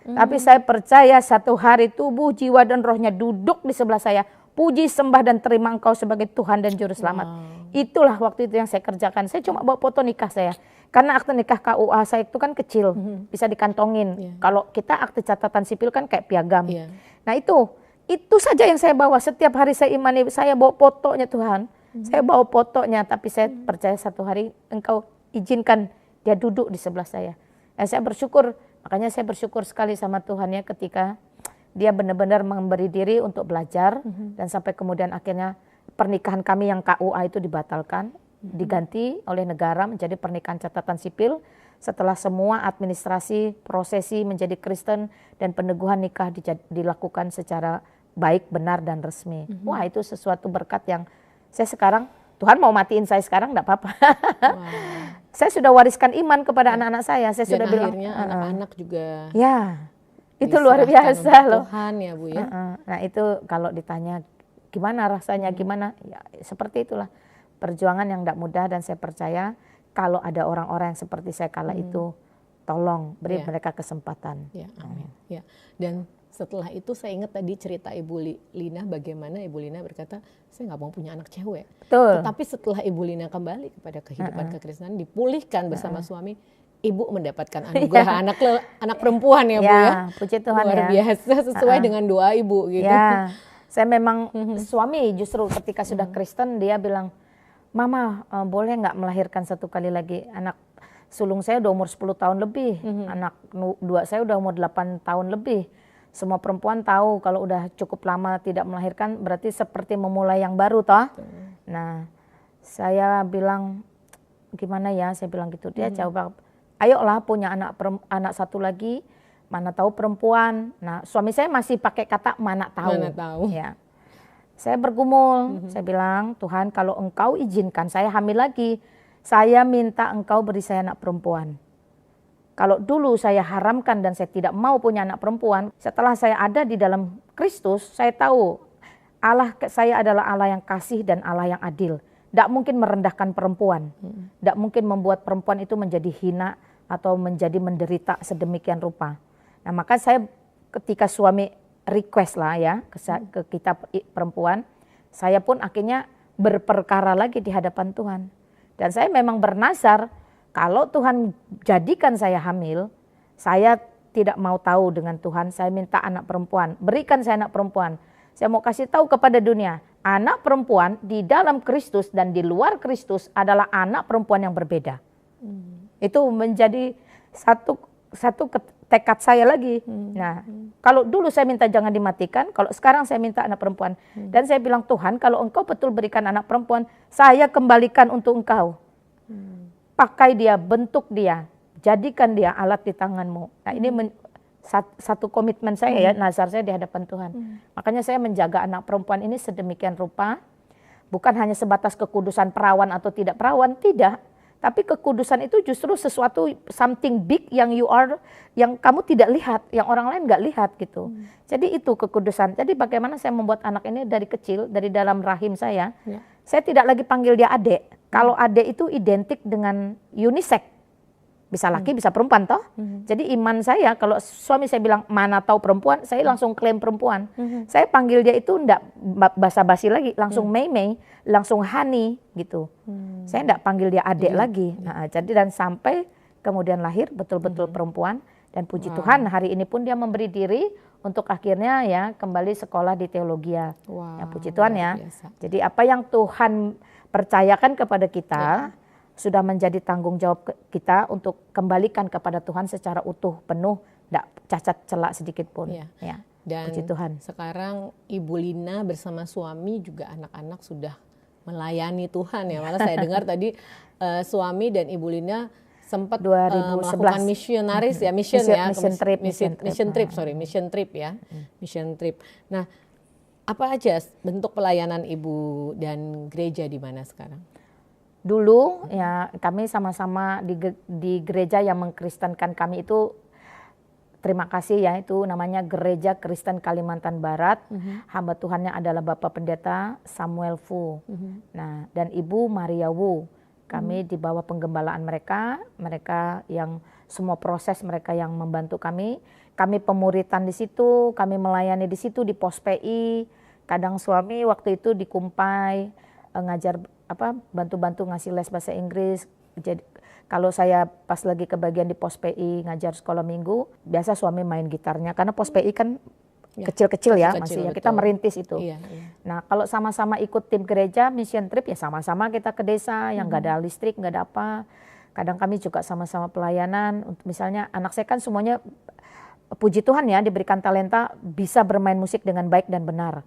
Tapi saya percaya satu hari tubuh, jiwa, dan rohnya duduk di sebelah saya. Puji, sembah, dan terima Engkau sebagai Tuhan dan Juru Selamat. Itulah waktu itu yang saya kerjakan. Saya cuma bawa foto nikah saya. Karena akte nikah KUA saya itu kan kecil, bisa dikantongin. Kalau kita akte catatan sipil kan kayak piagam. Nah itu saja yang saya bawa. Setiap hari saya imani, saya bawa fotonya Tuhan. Saya bawa fotonya, tapi saya percaya satu hari Engkau izinkan dia duduk di sebelah saya. Saya bersyukur, makanya saya bersyukur sekali sama Tuhan ya ketika dia benar-benar memberi diri untuk belajar dan sampai kemudian akhirnya pernikahan kami yang KUA itu dibatalkan, diganti oleh negara menjadi pernikahan catatan sipil setelah semua administrasi, prosesi menjadi Kristen dan peneguhan nikah dilakukan secara baik, benar, dan resmi. Wah, itu sesuatu berkat yang saya sekarang, Tuhan mau matiin saya sekarang enggak apa-apa. Saya sudah wariskan iman kepada anak-anak saya. Saya dan sudah bilang akhirnya anak-anak juga ya, itu luar biasa loh. Tuhan ya Bu ya. Nah itu kalau ditanya gimana rasanya, gimana, ya seperti itulah. Perjuangan yang tidak mudah dan saya percaya kalau ada orang-orang yang seperti saya kala itu, tolong beri mereka kesempatan. Ya, amin. Ya. Dan setelah itu saya ingat tadi cerita Ibu Lina, bagaimana Ibu Lina berkata, saya nggak mau punya anak cewek. Betul. Tetapi setelah Ibu Lina kembali kepada kehidupan kekristenan, dipulihkan bersama suami, Ibu mendapatkan anugerah anak perempuan ya Bu ya. Puji Tuhan luar biasa sesuai dengan doa Ibu gitu. Ya, saya memang suami justru ketika sudah Kristen dia bilang, Mama boleh nggak melahirkan satu kali lagi? Anak sulung saya udah umur 10 tahun lebih, anak dua saya udah umur 8 tahun lebih. Semua perempuan tahu kalau udah cukup lama tidak melahirkan berarti seperti memulai yang baru toh. Nah, saya bilang gimana ya? Saya bilang gitu. Dia coba, ayolah punya anak satu lagi. Mana tahu perempuan. Nah, suami saya masih pakai kata mana tahu. Mana tahu. Ya. Saya bergumul, saya bilang, Tuhan kalau Engkau izinkan saya hamil lagi, saya minta Engkau beri saya anak perempuan. Kalau dulu saya haramkan dan saya tidak mau punya anak perempuan, setelah saya ada di dalam Kristus, saya tahu Allah saya adalah Allah yang kasih dan Allah yang adil. Tidak mungkin merendahkan perempuan, tidak mungkin membuat perempuan itu menjadi hina atau menjadi menderita sedemikian rupa. Nah maka saya ketika suami request lah ya ke kita perempuan, saya pun akhirnya berperkara lagi di hadapan Tuhan. Dan saya memang bernazar, kalau Tuhan jadikan saya hamil, saya tidak mau tahu dengan Tuhan, saya minta anak perempuan, berikan saya anak perempuan. Saya mau kasih tahu kepada dunia, anak perempuan di dalam Kristus dan di luar Kristus adalah anak perempuan yang berbeda. Itu menjadi satu tekad saya lagi. Nah, kalau dulu saya minta jangan dimatikan, kalau sekarang saya minta anak perempuan. Dan saya bilang, Tuhan kalau Engkau betul berikan anak perempuan, saya kembalikan untuk Engkau. Pakai dia, bentuk dia, jadikan dia alat di tanganmu. Nah ini satu komitmen saya ya, nazar saya di hadapan Tuhan. Makanya saya menjaga anak perempuan ini sedemikian rupa, bukan hanya sebatas kekudusan perawan atau tidak perawan, tidak. Tapi kekudusan itu justru sesuatu something big yang yang kamu tidak lihat, yang orang lain nggak lihat gitu. Jadi itu kekudusan. Jadi bagaimana saya membuat anak ini dari kecil, dari dalam rahim saya tidak lagi panggil dia adik. Kalau adik itu identik dengan unisex, bisa laki bisa perempuan toh. Jadi iman saya kalau suami saya bilang mana tahu perempuan, saya langsung klaim perempuan. Saya panggil dia itu enggak basa-basi lagi, langsung Mei, langsung Hani gitu. Saya enggak panggil dia adik lagi. Nah, jadi dan sampai kemudian lahir betul-betul perempuan dan puji Tuhan hari ini pun dia memberi diri untuk akhirnya ya kembali sekolah di teologi ya. Ya puji Tuhan ya. Jadi apa yang Tuhan percayakan kepada kita sudah menjadi tanggung jawab kita untuk kembalikan kepada Tuhan secara utuh, penuh, tidak cacat celak sedikit pun. Ya. Dan puji Tuhan. Sekarang Ibu Lina bersama suami juga anak-anak sudah melayani Tuhan ya. Malah saya dengar tadi suami dan Ibu Lina sempat melakukan misionaris ya, mission trip. Nah, apa aja bentuk pelayanan Ibu dan gereja di mana sekarang? Dulu ya kami sama-sama di gereja yang mengkristenkan kami itu, terima kasih ya, itu namanya Gereja Kristen Kalimantan Barat. Hamba Tuhannya adalah Bapak Pendeta Samuel Fu. Nah, dan Ibu Maria Wu. Kami di bawah penggembalaan mereka yang semua proses mereka yang membantu kami. Kami pemuritan di situ, kami melayani di situ di pos PI. Kadang suami waktu itu di Kumpai ngajar bantu-bantu ngasih les bahasa Inggris. Jadi kalau saya pas lagi kebagian di pos PI ngajar sekolah minggu, biasa suami main gitarnya karena pos PI kan kecil-kecil ya, masih ya, kita merintis itu. Nah, kalau sama-sama ikut tim gereja mission trip ya sama-sama kita ke desa yang nggak ada listrik, nggak ada apa. Kadang kami juga sama-sama pelayanan. Misalnya anak saya kan semuanya puji Tuhan ya diberikan talenta bisa bermain musik dengan baik dan benar.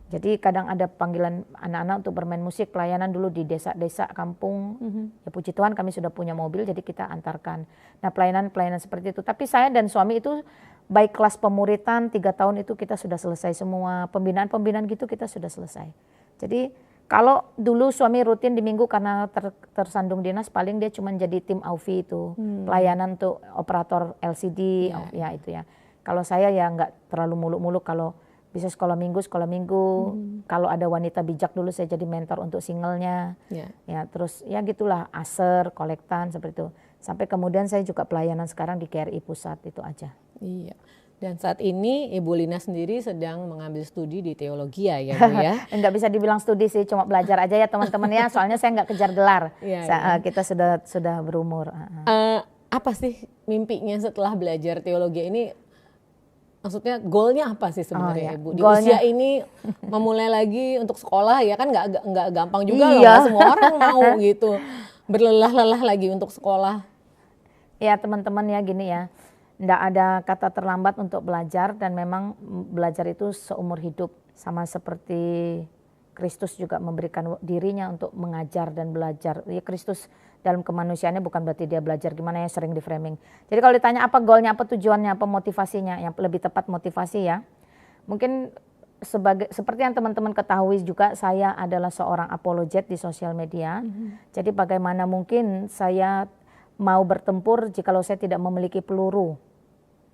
Jadi kadang ada panggilan anak-anak untuk bermain musik, pelayanan dulu di desa-desa kampung. Ya puji Tuhan kami sudah punya mobil jadi kita antarkan. Nah pelayanan seperti itu. Tapi saya dan suami itu baik kelas pemuritan 3 tahun itu kita sudah selesai semua. Pembinaan gitu kita sudah selesai. Jadi kalau dulu suami rutin di minggu karena tersandung dinas paling dia cuma jadi tim AUVI itu. Pelayanan untuk operator LCD ya itu ya. Kalau saya ya nggak terlalu muluk-muluk, kalau bisa sekolah minggu. Kalau ada wanita bijak dulu saya jadi mentor untuk singlenya. Ya terus ya gitulah aser, kolektan seperti itu. Sampai kemudian saya juga pelayanan sekarang di KRI Pusat itu aja. Iya. Dan saat ini Ibu Lina sendiri sedang mengambil studi di teologi ya Bu ya. Enggak bisa dibilang studi sih, cuma belajar aja ya teman-teman ya. Soalnya saya nggak kejar gelar. Kita sudah berumur. Apa sih mimpinya setelah belajar teologi ini? Maksudnya goalnya apa sih sebenarnya Ibu? Di usia ini memulai lagi untuk sekolah ya kan nggak gampang juga loh, nggak semua orang mau gitu berlelah-lelah lagi untuk sekolah. Ya teman-teman ya gini ya, nggak ada kata terlambat untuk belajar dan memang belajar itu seumur hidup. Sama seperti Kristus juga memberikan dirinya untuk mengajar dan belajar. Ya Kristus dalam kemanusiaannya bukan berarti dia belajar gimana ya, sering di framing. Jadi kalau ditanya apa goalnya, apa tujuannya, apa motivasinya, yang lebih tepat motivasi ya. Mungkin seperti yang teman-teman ketahui juga saya adalah seorang apologet di sosial media. Jadi bagaimana mungkin saya mau bertempur jikalau saya tidak memiliki peluru.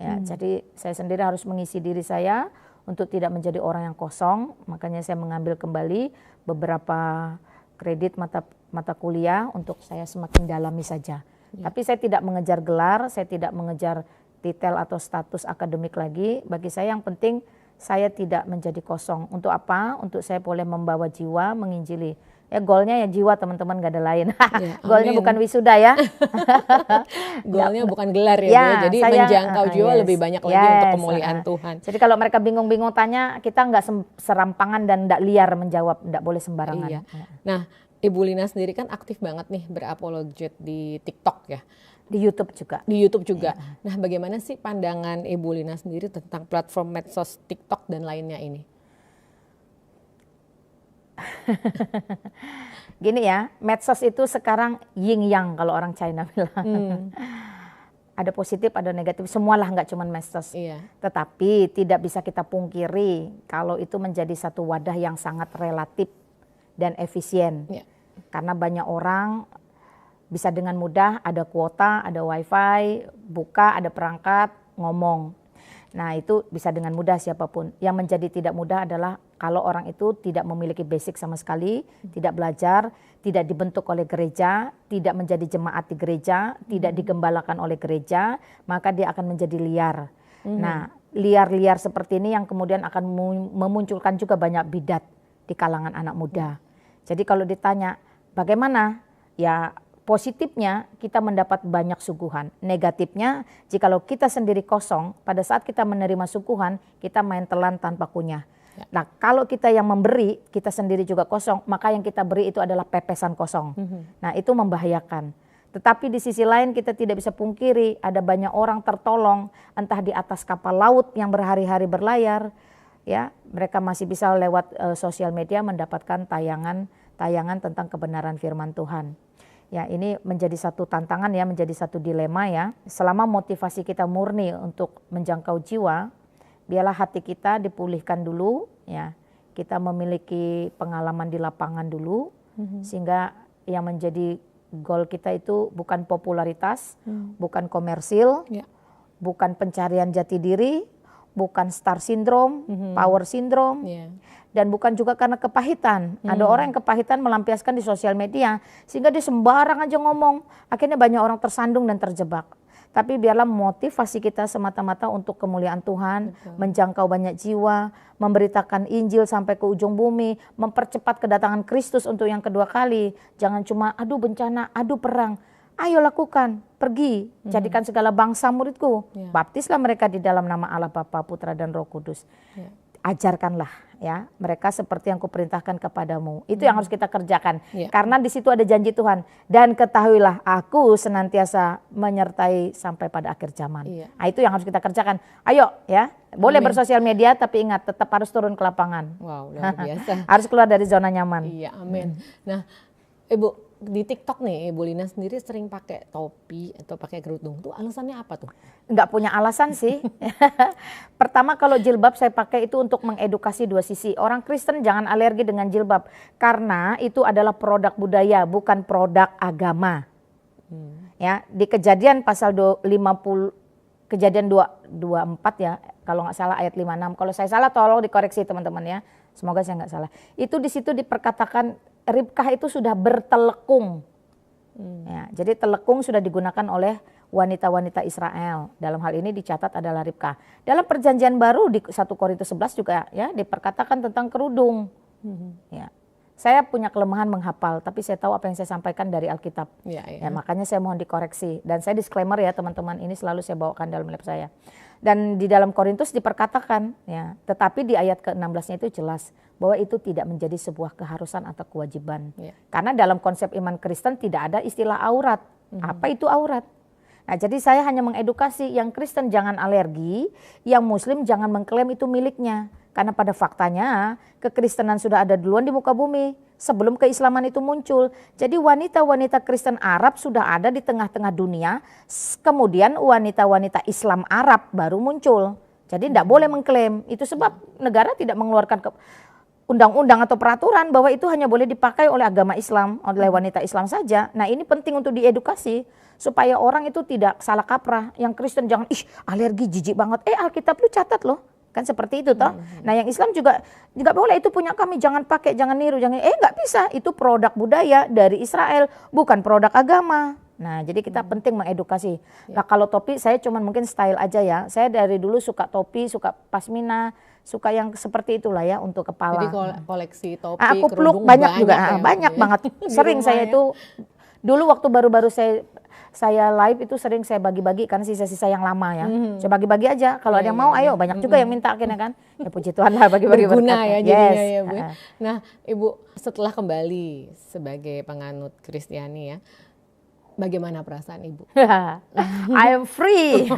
Ya, jadi saya sendiri harus mengisi diri saya untuk tidak menjadi orang yang kosong. Makanya saya mengambil kembali beberapa kredit mata kuliah untuk saya semakin dalami saja. Tapi saya tidak mengejar gelar, saya tidak mengejar titel atau status akademik lagi. Bagi saya yang penting saya tidak menjadi kosong. Untuk apa? Untuk saya boleh membawa jiwa, menginjili. Ya goalnya ya jiwa teman-teman, gak ada lain. Goalnya bukan wisuda ya. Goalnya bukan gelar ya, Bu. Jadi menjangkau jiwa lebih banyak lagi untuk kemuliaan Tuhan. Jadi kalau mereka bingung-bingung tanya, kita nggak serampangan dan nggak liar menjawab, nggak boleh sembarangan. Nah, Ibu Lina sendiri kan aktif banget nih berapologet di TikTok ya. Di YouTube juga. Di YouTube juga. Nah, bagaimana sih pandangan Ibu Lina sendiri tentang platform medsos TikTok dan lainnya ini? Gini ya, medsos itu sekarang yin yang kalau orang China bilang. Ada positif, ada negatif, semualah, nggak cuma medsos. Tetapi tidak bisa kita pungkiri kalau itu menjadi satu wadah yang sangat relatif dan efisien. Karena banyak orang bisa dengan mudah ada kuota, ada wifi, buka, ada perangkat, ngomong. Nah itu bisa dengan mudah siapapun. Yang menjadi tidak mudah adalah kalau orang itu tidak memiliki basic sama sekali, tidak belajar, tidak dibentuk oleh gereja, tidak menjadi jemaat di gereja, tidak digembalakan oleh gereja, maka dia akan menjadi liar. Nah liar-liar seperti ini yang kemudian akan memunculkan juga banyak bidat di kalangan anak muda. Jadi kalau ditanya bagaimana, ya positifnya kita mendapat banyak suguhan. Negatifnya jikalau kita sendiri kosong, pada saat kita menerima suguhan, kita main telan tanpa kunyah. Nah kalau kita yang memberi, kita sendiri juga kosong, maka yang kita beri itu adalah pepesan kosong. Nah itu membahayakan. Tetapi di sisi lain kita tidak bisa pungkiri ada banyak orang tertolong, entah di atas kapal laut yang berhari-hari berlayar, ya mereka masih bisa lewat sosial media mendapatkan tayangan tentang kebenaran firman Tuhan. Ya ini menjadi satu tantangan ya, menjadi satu dilema ya. Selama motivasi kita murni untuk menjangkau jiwa, biarlah hati kita dipulihkan dulu ya. Kita memiliki pengalaman di lapangan dulu, sehingga yang menjadi goal kita itu bukan popularitas, bukan komersil, bukan pencarian jati diri, bukan star syndrome, power syndrome, dan bukan juga karena kepahitan. Ada orang yang kepahitan melampiaskan di sosial media sehingga dia sembarang aja ngomong, akhirnya banyak orang tersandung dan terjebak. Tapi biarlah motivasi kita semata-mata untuk kemuliaan Tuhan, menjangkau banyak jiwa, memberitakan Injil sampai ke ujung bumi, mempercepat kedatangan Kristus untuk yang kedua kali. Jangan cuma aduh bencana, aduh perang. Ayo lakukan, pergi, jadikan segala bangsa muridku. Baptislah mereka di dalam nama Allah Bapa, Putra dan Roh Kudus. Ajarkanlah ya mereka seperti yang kuperintahkan kepadamu. Itu yang harus kita kerjakan. Karena di situ ada janji Tuhan. Dan ketahuilah aku senantiasa menyertai sampai pada akhir zaman. Nah, itu yang harus kita kerjakan. Ayo ya, boleh bersosial media tapi ingat tetap harus turun ke lapangan. Wow, luar biasa. Harus keluar dari zona nyaman. Iya, amin. Nah, Ibu, di TikTok nih, Ibu Lina sendiri sering pakai topi atau pakai kerudung. Tuh alasannya apa tuh? Nggak punya alasan sih. Pertama kalau jilbab saya pakai itu untuk mengedukasi dua sisi. Orang Kristen jangan alergi dengan jilbab. Karena itu adalah produk budaya, bukan produk agama. Ya, di Kejadian pasal 50, Kejadian 24 ya. Kalau nggak salah ayat 56. Kalau saya salah tolong dikoreksi teman-teman ya. Semoga saya nggak salah. Itu di situ diperkatakan Ribkah itu sudah bertelekung. Ya, jadi telekung sudah digunakan oleh wanita-wanita Israel. Dalam hal ini dicatat adalah Ribkah. Dalam perjanjian baru di 1 Korintus 11 juga ya diperkatakan tentang kerudung. Ya. Saya punya kelemahan menghafal, tapi saya tahu apa yang saya sampaikan dari Alkitab. Ya, makanya saya mohon dikoreksi. Dan saya disclaimer ya teman-teman, ini selalu saya bawakan dalam lab saya. Dan di dalam Korintus diperkatakan, ya, tetapi di ayat ke-16-nya itu jelas bahwa itu tidak menjadi sebuah keharusan atau kewajiban. Karena dalam konsep iman Kristen tidak ada istilah aurat. Apa itu aurat? Nah, jadi saya hanya mengedukasi yang Kristen jangan alergi, yang Muslim jangan mengklaim itu miliknya. Karena pada faktanya kekristenan sudah ada duluan di muka bumi sebelum keislaman itu muncul. Jadi wanita-wanita Kristen Arab sudah ada di tengah-tengah dunia, kemudian wanita-wanita Islam Arab baru muncul. Jadi tidak boleh mengklaim, itu sebab negara tidak mengeluarkan undang-undang atau peraturan bahwa itu hanya boleh dipakai oleh agama Islam, oleh wanita Islam saja. Nah ini penting untuk diedukasi supaya orang itu tidak salah kaprah. Yang Kristen jangan, alergi jijik banget, Alkitab lu catat loh. Kan seperti itu toh. Nah yang Islam juga boleh itu punya kami, jangan pakai, jangan niru, jangan nggak bisa. Itu produk budaya dari Israel, bukan produk agama. Nah jadi kita penting mengedukasi. Nah kalau topi saya cuman mungkin style aja ya. Saya dari dulu suka topi, suka pasmina, suka yang seperti itulah ya untuk kepala. Jadi koleksi topi, aku peluk banyak juga, ya, banyak banget. Sering saya itu dulu waktu baru-baru saya live itu sering saya bagi-bagi kan sisa-sisa yang lama ya. Saya bagi-bagi aja. Kalau ada yang mau ayo, banyak juga yang minta akhirnya kan. Ya puji Tuhan lah bagi-bagi berguna ya jadinya ya Bu. Nah Ibu setelah kembali sebagai penganut Kristiani ya, bagaimana perasaan Ibu? I am free.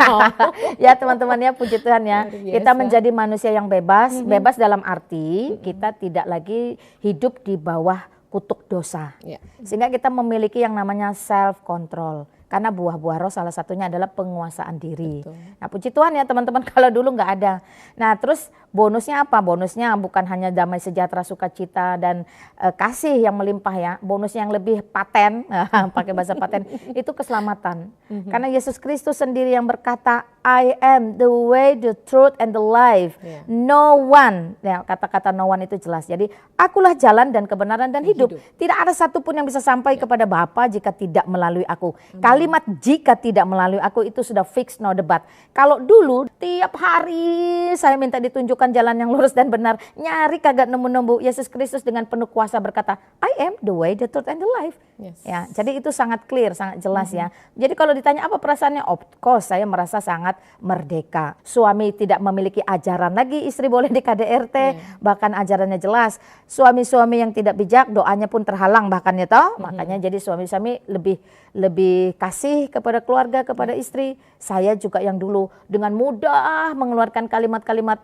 Ya teman-teman ya puji Tuhan ya. Kita menjadi manusia yang bebas. Bebas dalam arti kita tidak lagi hidup di bawah kutuk dosa. Sehingga kita memiliki yang namanya self control. Karena buah-buah roh salah satunya adalah penguasaan diri. Nah puji Tuhan ya teman-teman kalau dulu nggak ada. Nah terus bonusnya apa? Bonusnya bukan hanya damai sejahtera, sukacita dan kasih yang melimpah ya. Bonusnya yang lebih paten, pakai bahasa paten, itu keselamatan. Karena Yesus Kristus sendiri yang berkata, I am the way, the truth and the life. No one, ya, kata-kata no one itu jelas. Jadi akulah jalan dan kebenaran dan hidup. Tidak ada satupun yang bisa sampai kepada Bapa jika tidak melalui aku. Kalimat jika tidak melalui aku itu sudah fix, no debat. Kalau dulu tiap hari saya minta ditunjukkan jalan yang lurus dan benar, nyari kagak nemu-nemu. Yesus Kristus dengan penuh kuasa berkata, I am the way, the truth and the life. Ya, jadi itu sangat clear, sangat jelas ya. Jadi kalau ditanya apa perasaannya, of course saya merasa sangat merdeka. Suami tidak memiliki ajaran lagi, istri boleh di KDRT, bahkan ajarannya jelas. Suami-suami yang tidak bijak, doanya pun terhalang bahkan ya toh. Makanya jadi suami-suami lebih kasih kepada keluarga, kepada istri. Saya juga yang dulu dengan mudah mengeluarkan kalimat-kalimat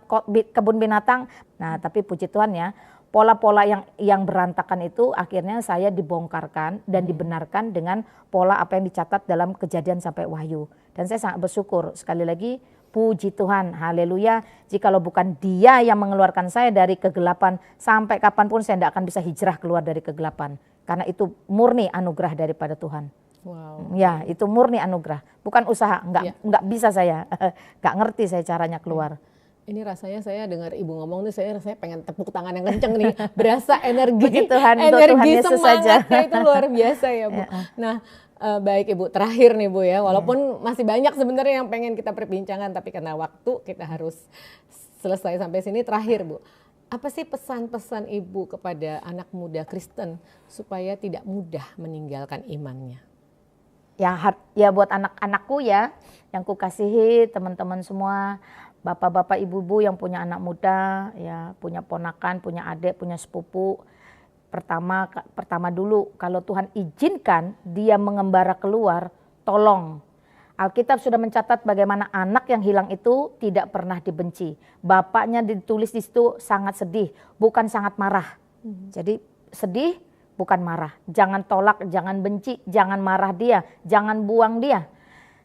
kebun binatang. Nah, tapi puji Tuhan ya, pola-pola yang berantakan itu akhirnya saya dibongkarkan dan dibenarkan dengan pola apa yang dicatat dalam Kejadian sampai Wahyu. Dan saya sangat bersyukur sekali lagi Puji Tuhan, haleluya. Jikalau bukan Dia yang mengeluarkan saya dari kegelapan, sampai kapanpun saya tidak akan bisa hijrah keluar dari kegelapan. Karena itu murni anugerah daripada Tuhan. Wow. Ya, itu murni anugerah, bukan usaha. Enggak bisa saya, enggak ngerti saya caranya keluar. Ini rasanya saya dengar Ibu ngomong nih, saya rasanya pengen tepuk tangan yang kenceng nih. Berasa energi, Tuhan, energi Tuhan Yesus semangatnya itu luar biasa ya Bu. Nah, baik Ibu, terakhir nih Bu ya, walaupun masih banyak sebenarnya yang pengen kita perbincangkan, tapi karena waktu kita harus selesai sampai sini. Terakhir Bu, apa sih pesan-pesan Ibu kepada anak muda Kristen supaya tidak mudah meninggalkan imannya? Ya buat anak-anakku ya, yang ku kasihi, teman-teman semua, bapak-bapak, ibu-ibu yang punya anak muda, ya punya ponakan, punya adik, punya sepupu. Pertama dulu, kalau Tuhan izinkan dia mengembara keluar, tolong. Alkitab sudah mencatat bagaimana anak yang hilang itu tidak pernah dibenci. Bapaknya ditulis di situ sangat sedih, bukan sangat marah. Jadi sedih, bukan marah. Jangan tolak, jangan benci, jangan marah dia, jangan buang dia.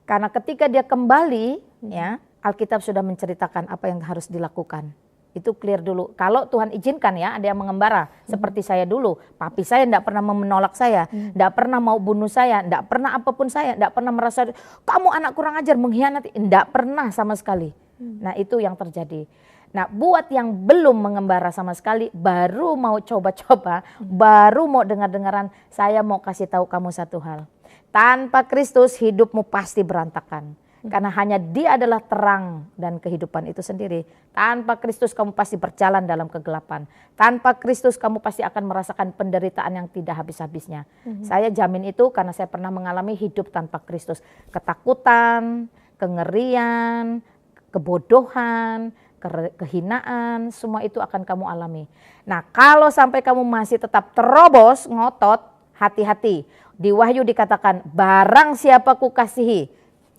Karena ketika dia kembali, ya Alkitab sudah menceritakan apa yang harus dilakukan. Itu clear dulu. Kalau Tuhan izinkan ya, ada yang mengembara. Seperti saya dulu. Papi saya tidak pernah menolak saya. Tidak pernah mau bunuh saya. Tidak pernah apapun saya. Tidak pernah merasa, kamu anak kurang ajar, mengkhianati. Tidak pernah sama sekali. Nah itu yang terjadi. Nah buat yang belum mengembara sama sekali, baru mau coba-coba, baru mau dengar-dengaran, saya mau kasih tahu kamu satu hal. Tanpa Kristus hidupmu pasti berantakan. Karena hanya Dia adalah terang dan kehidupan itu sendiri. Tanpa Kristus kamu pasti berjalan dalam kegelapan. Tanpa Kristus kamu pasti akan merasakan penderitaan yang tidak habis-habisnya. Saya jamin itu karena saya pernah mengalami hidup tanpa Kristus. Ketakutan, kengerian, kebodohan, kehinaan, semua itu akan kamu alami. Nah kalau sampai kamu masih tetap terobos, ngotot, hati-hati. Di Wahyu dikatakan, barang siapa ku kasihi,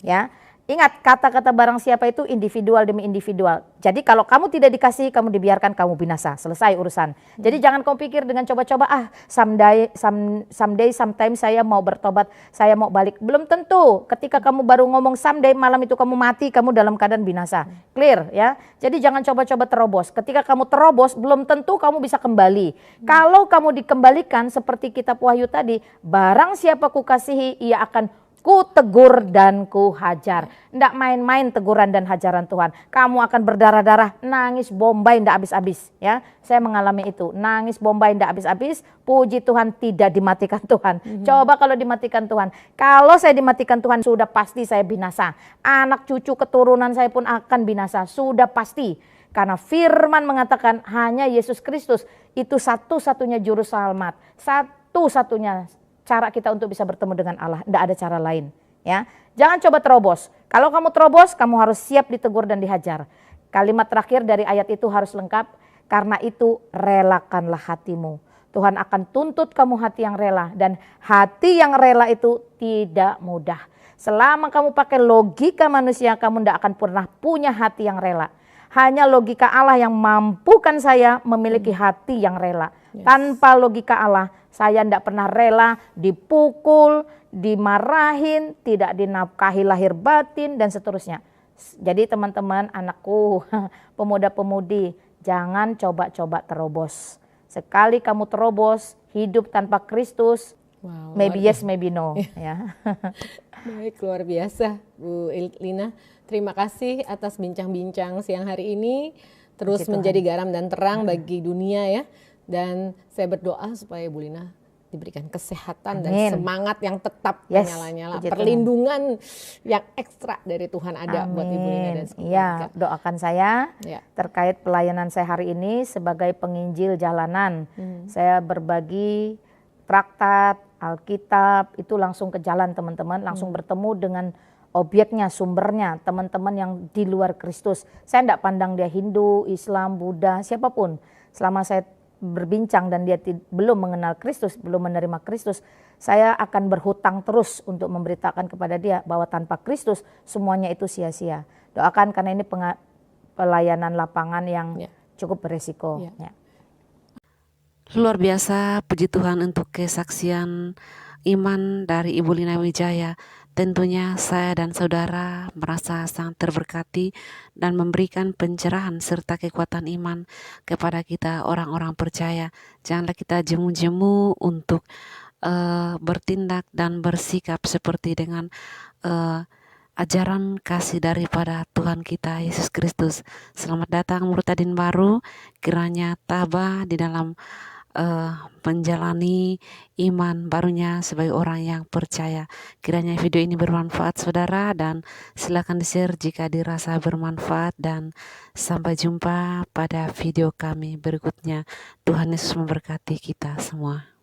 ya. Ingat kata-kata barang siapa itu individual demi individual. Jadi kalau kamu tidak dikasihi, kamu dibiarkan, kamu binasa. Selesai urusan. Jadi jangan kamu pikir dengan coba-coba, someday, sometimes saya mau bertobat, saya mau balik. Belum tentu. Ketika kamu baru ngomong someday, malam itu kamu mati, kamu dalam keadaan binasa. Clear ya. Jadi jangan coba-coba terobos. Ketika kamu terobos, belum tentu kamu bisa kembali. Kalau kamu dikembalikan seperti kitab Wahyu tadi, barang siapa ku kasihi, ia akan ku tegur dan ku hajar. Nggak main-main teguran dan hajaran Tuhan. Kamu akan berdarah-darah, nangis bombay nggak habis-habis. Ya, saya mengalami itu. Nangis bombay nggak habis-habis. Puji Tuhan tidak dimatikan Tuhan. Coba kalau dimatikan Tuhan. Kalau saya dimatikan Tuhan, sudah pasti saya binasa. Anak cucu keturunan saya pun akan binasa. Sudah pasti. Karena firman mengatakan hanya Yesus Kristus itu satu-satunya juru selamat. Satu-satunya cara kita untuk bisa bertemu dengan Allah, tidak ada cara lain. Ya, jangan coba terobos. Kalau kamu terobos, kamu harus siap ditegur dan dihajar. Kalimat terakhir dari ayat itu harus lengkap. Karena itu relakanlah hatimu. Tuhan akan tuntut kamu hati yang rela, dan hati yang rela itu tidak mudah. Selama kamu pakai logika manusia, kamu tidak akan pernah punya hati yang rela. Hanya logika Allah yang mampukan saya memiliki hati yang rela. Tanpa logika Allah, saya tidak pernah rela dipukul, dimarahin, tidak dinafkahi lahir batin, dan seterusnya. Jadi teman-teman, anakku, pemuda-pemudi, jangan coba-coba terobos. Sekali kamu terobos, hidup tanpa Kristus, maybe yes, maybe no. Ya. Baik, luar biasa Bu Lina. Terima kasih atas bincang-bincang siang hari ini. Terus menjadi garam dan terang bagi dunia ya. Dan saya berdoa supaya Bu Lina diberikan kesehatan dan semangat yang tetap menyala-nyala. Perlindungan yang ekstra dari Tuhan ada buat Ibu Lina dan sekeluarga. Ya, doakan saya terkait pelayanan saya hari ini sebagai penginjil jalanan. Saya berbagi traktat, Alkitab, itu langsung ke jalan teman-teman. Langsung bertemu dengan objeknya, sumbernya, teman-teman yang di luar Kristus. Saya tidak pandang dia Hindu, Islam, Buddha, siapapun. Selama saya berbincang dan dia belum mengenal Kristus, belum menerima Kristus, saya akan berhutang terus untuk memberitakan kepada dia bahwa tanpa Kristus semuanya itu sia-sia. Doakan karena ini pelayanan lapangan yang cukup beresiko. Ya. Luar biasa, puji Tuhan untuk kesaksian iman dari Ibu Lina Wijaya. tentunya saya dan saudara merasa sangat terberkati dan memberikan pencerahan serta kekuatan iman kepada kita orang-orang percaya. Janganlah kita jemu-jemu untuk bertindak dan bersikap seperti dengan ajaran kasih daripada Tuhan kita Yesus Kristus. Selamat datang murtadin baru, kiranya tabah di dalam menjalani iman barunya sebagai orang yang percaya. Kiranya video ini bermanfaat saudara, dan silakan di-share jika dirasa bermanfaat, dan sampai jumpa pada video kami berikutnya. Tuhan Yesus memberkati kita semua.